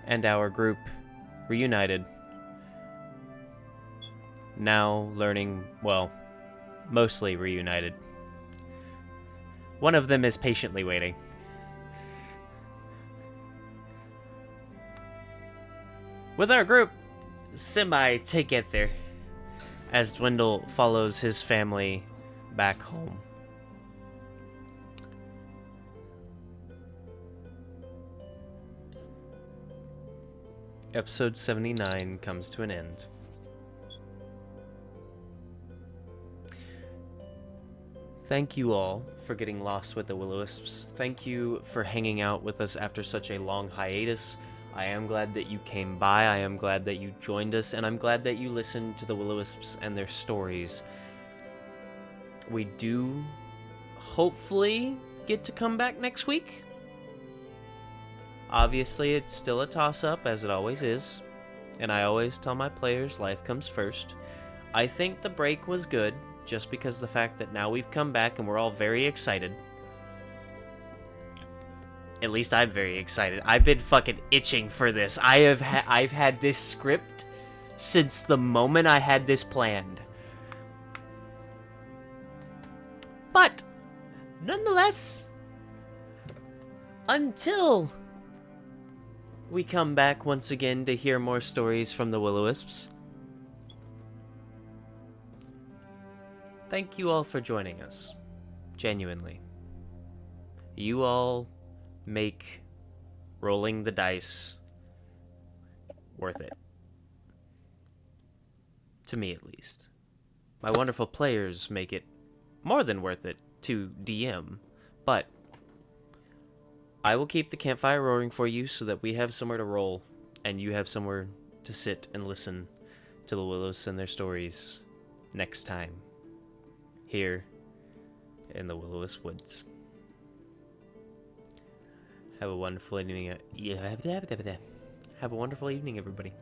and our group reunited, now learning, well, mostly reunited. One of them is patiently waiting. With our group semi-together, as Dwendal follows his family back home. Episode 79 comes to an end. Thank you all for getting lost with the Will-O-Wisps. Thank you for hanging out with us after such a long hiatus. I am glad that you came by, I am glad that you joined us, and I'm glad that you listened to the Will-O-Wisps and their stories. We do hopefully get to come back next week. Obviously, it's still a toss-up, as it always is, and I always tell my players life comes first. I think the break was good, just because the fact that now we've come back and we're all very excited. At least I'm very excited. I've been fucking itching for this. I've had this script since the moment I had this planned. But, nonetheless, until we come back once again to hear more stories from the Will-O-Wisps, thank you all for joining us. Genuinely. You all make rolling the dice worth it. To me, at least. My wonderful players make it more than worth it to DM, but I will keep the campfire roaring for you so that we have somewhere to roll, and you have somewhere to sit and listen to the Willows and their stories next time, here in the Will-O-Wisp Woods. Have a wonderful evening. Have a wonderful evening, everybody.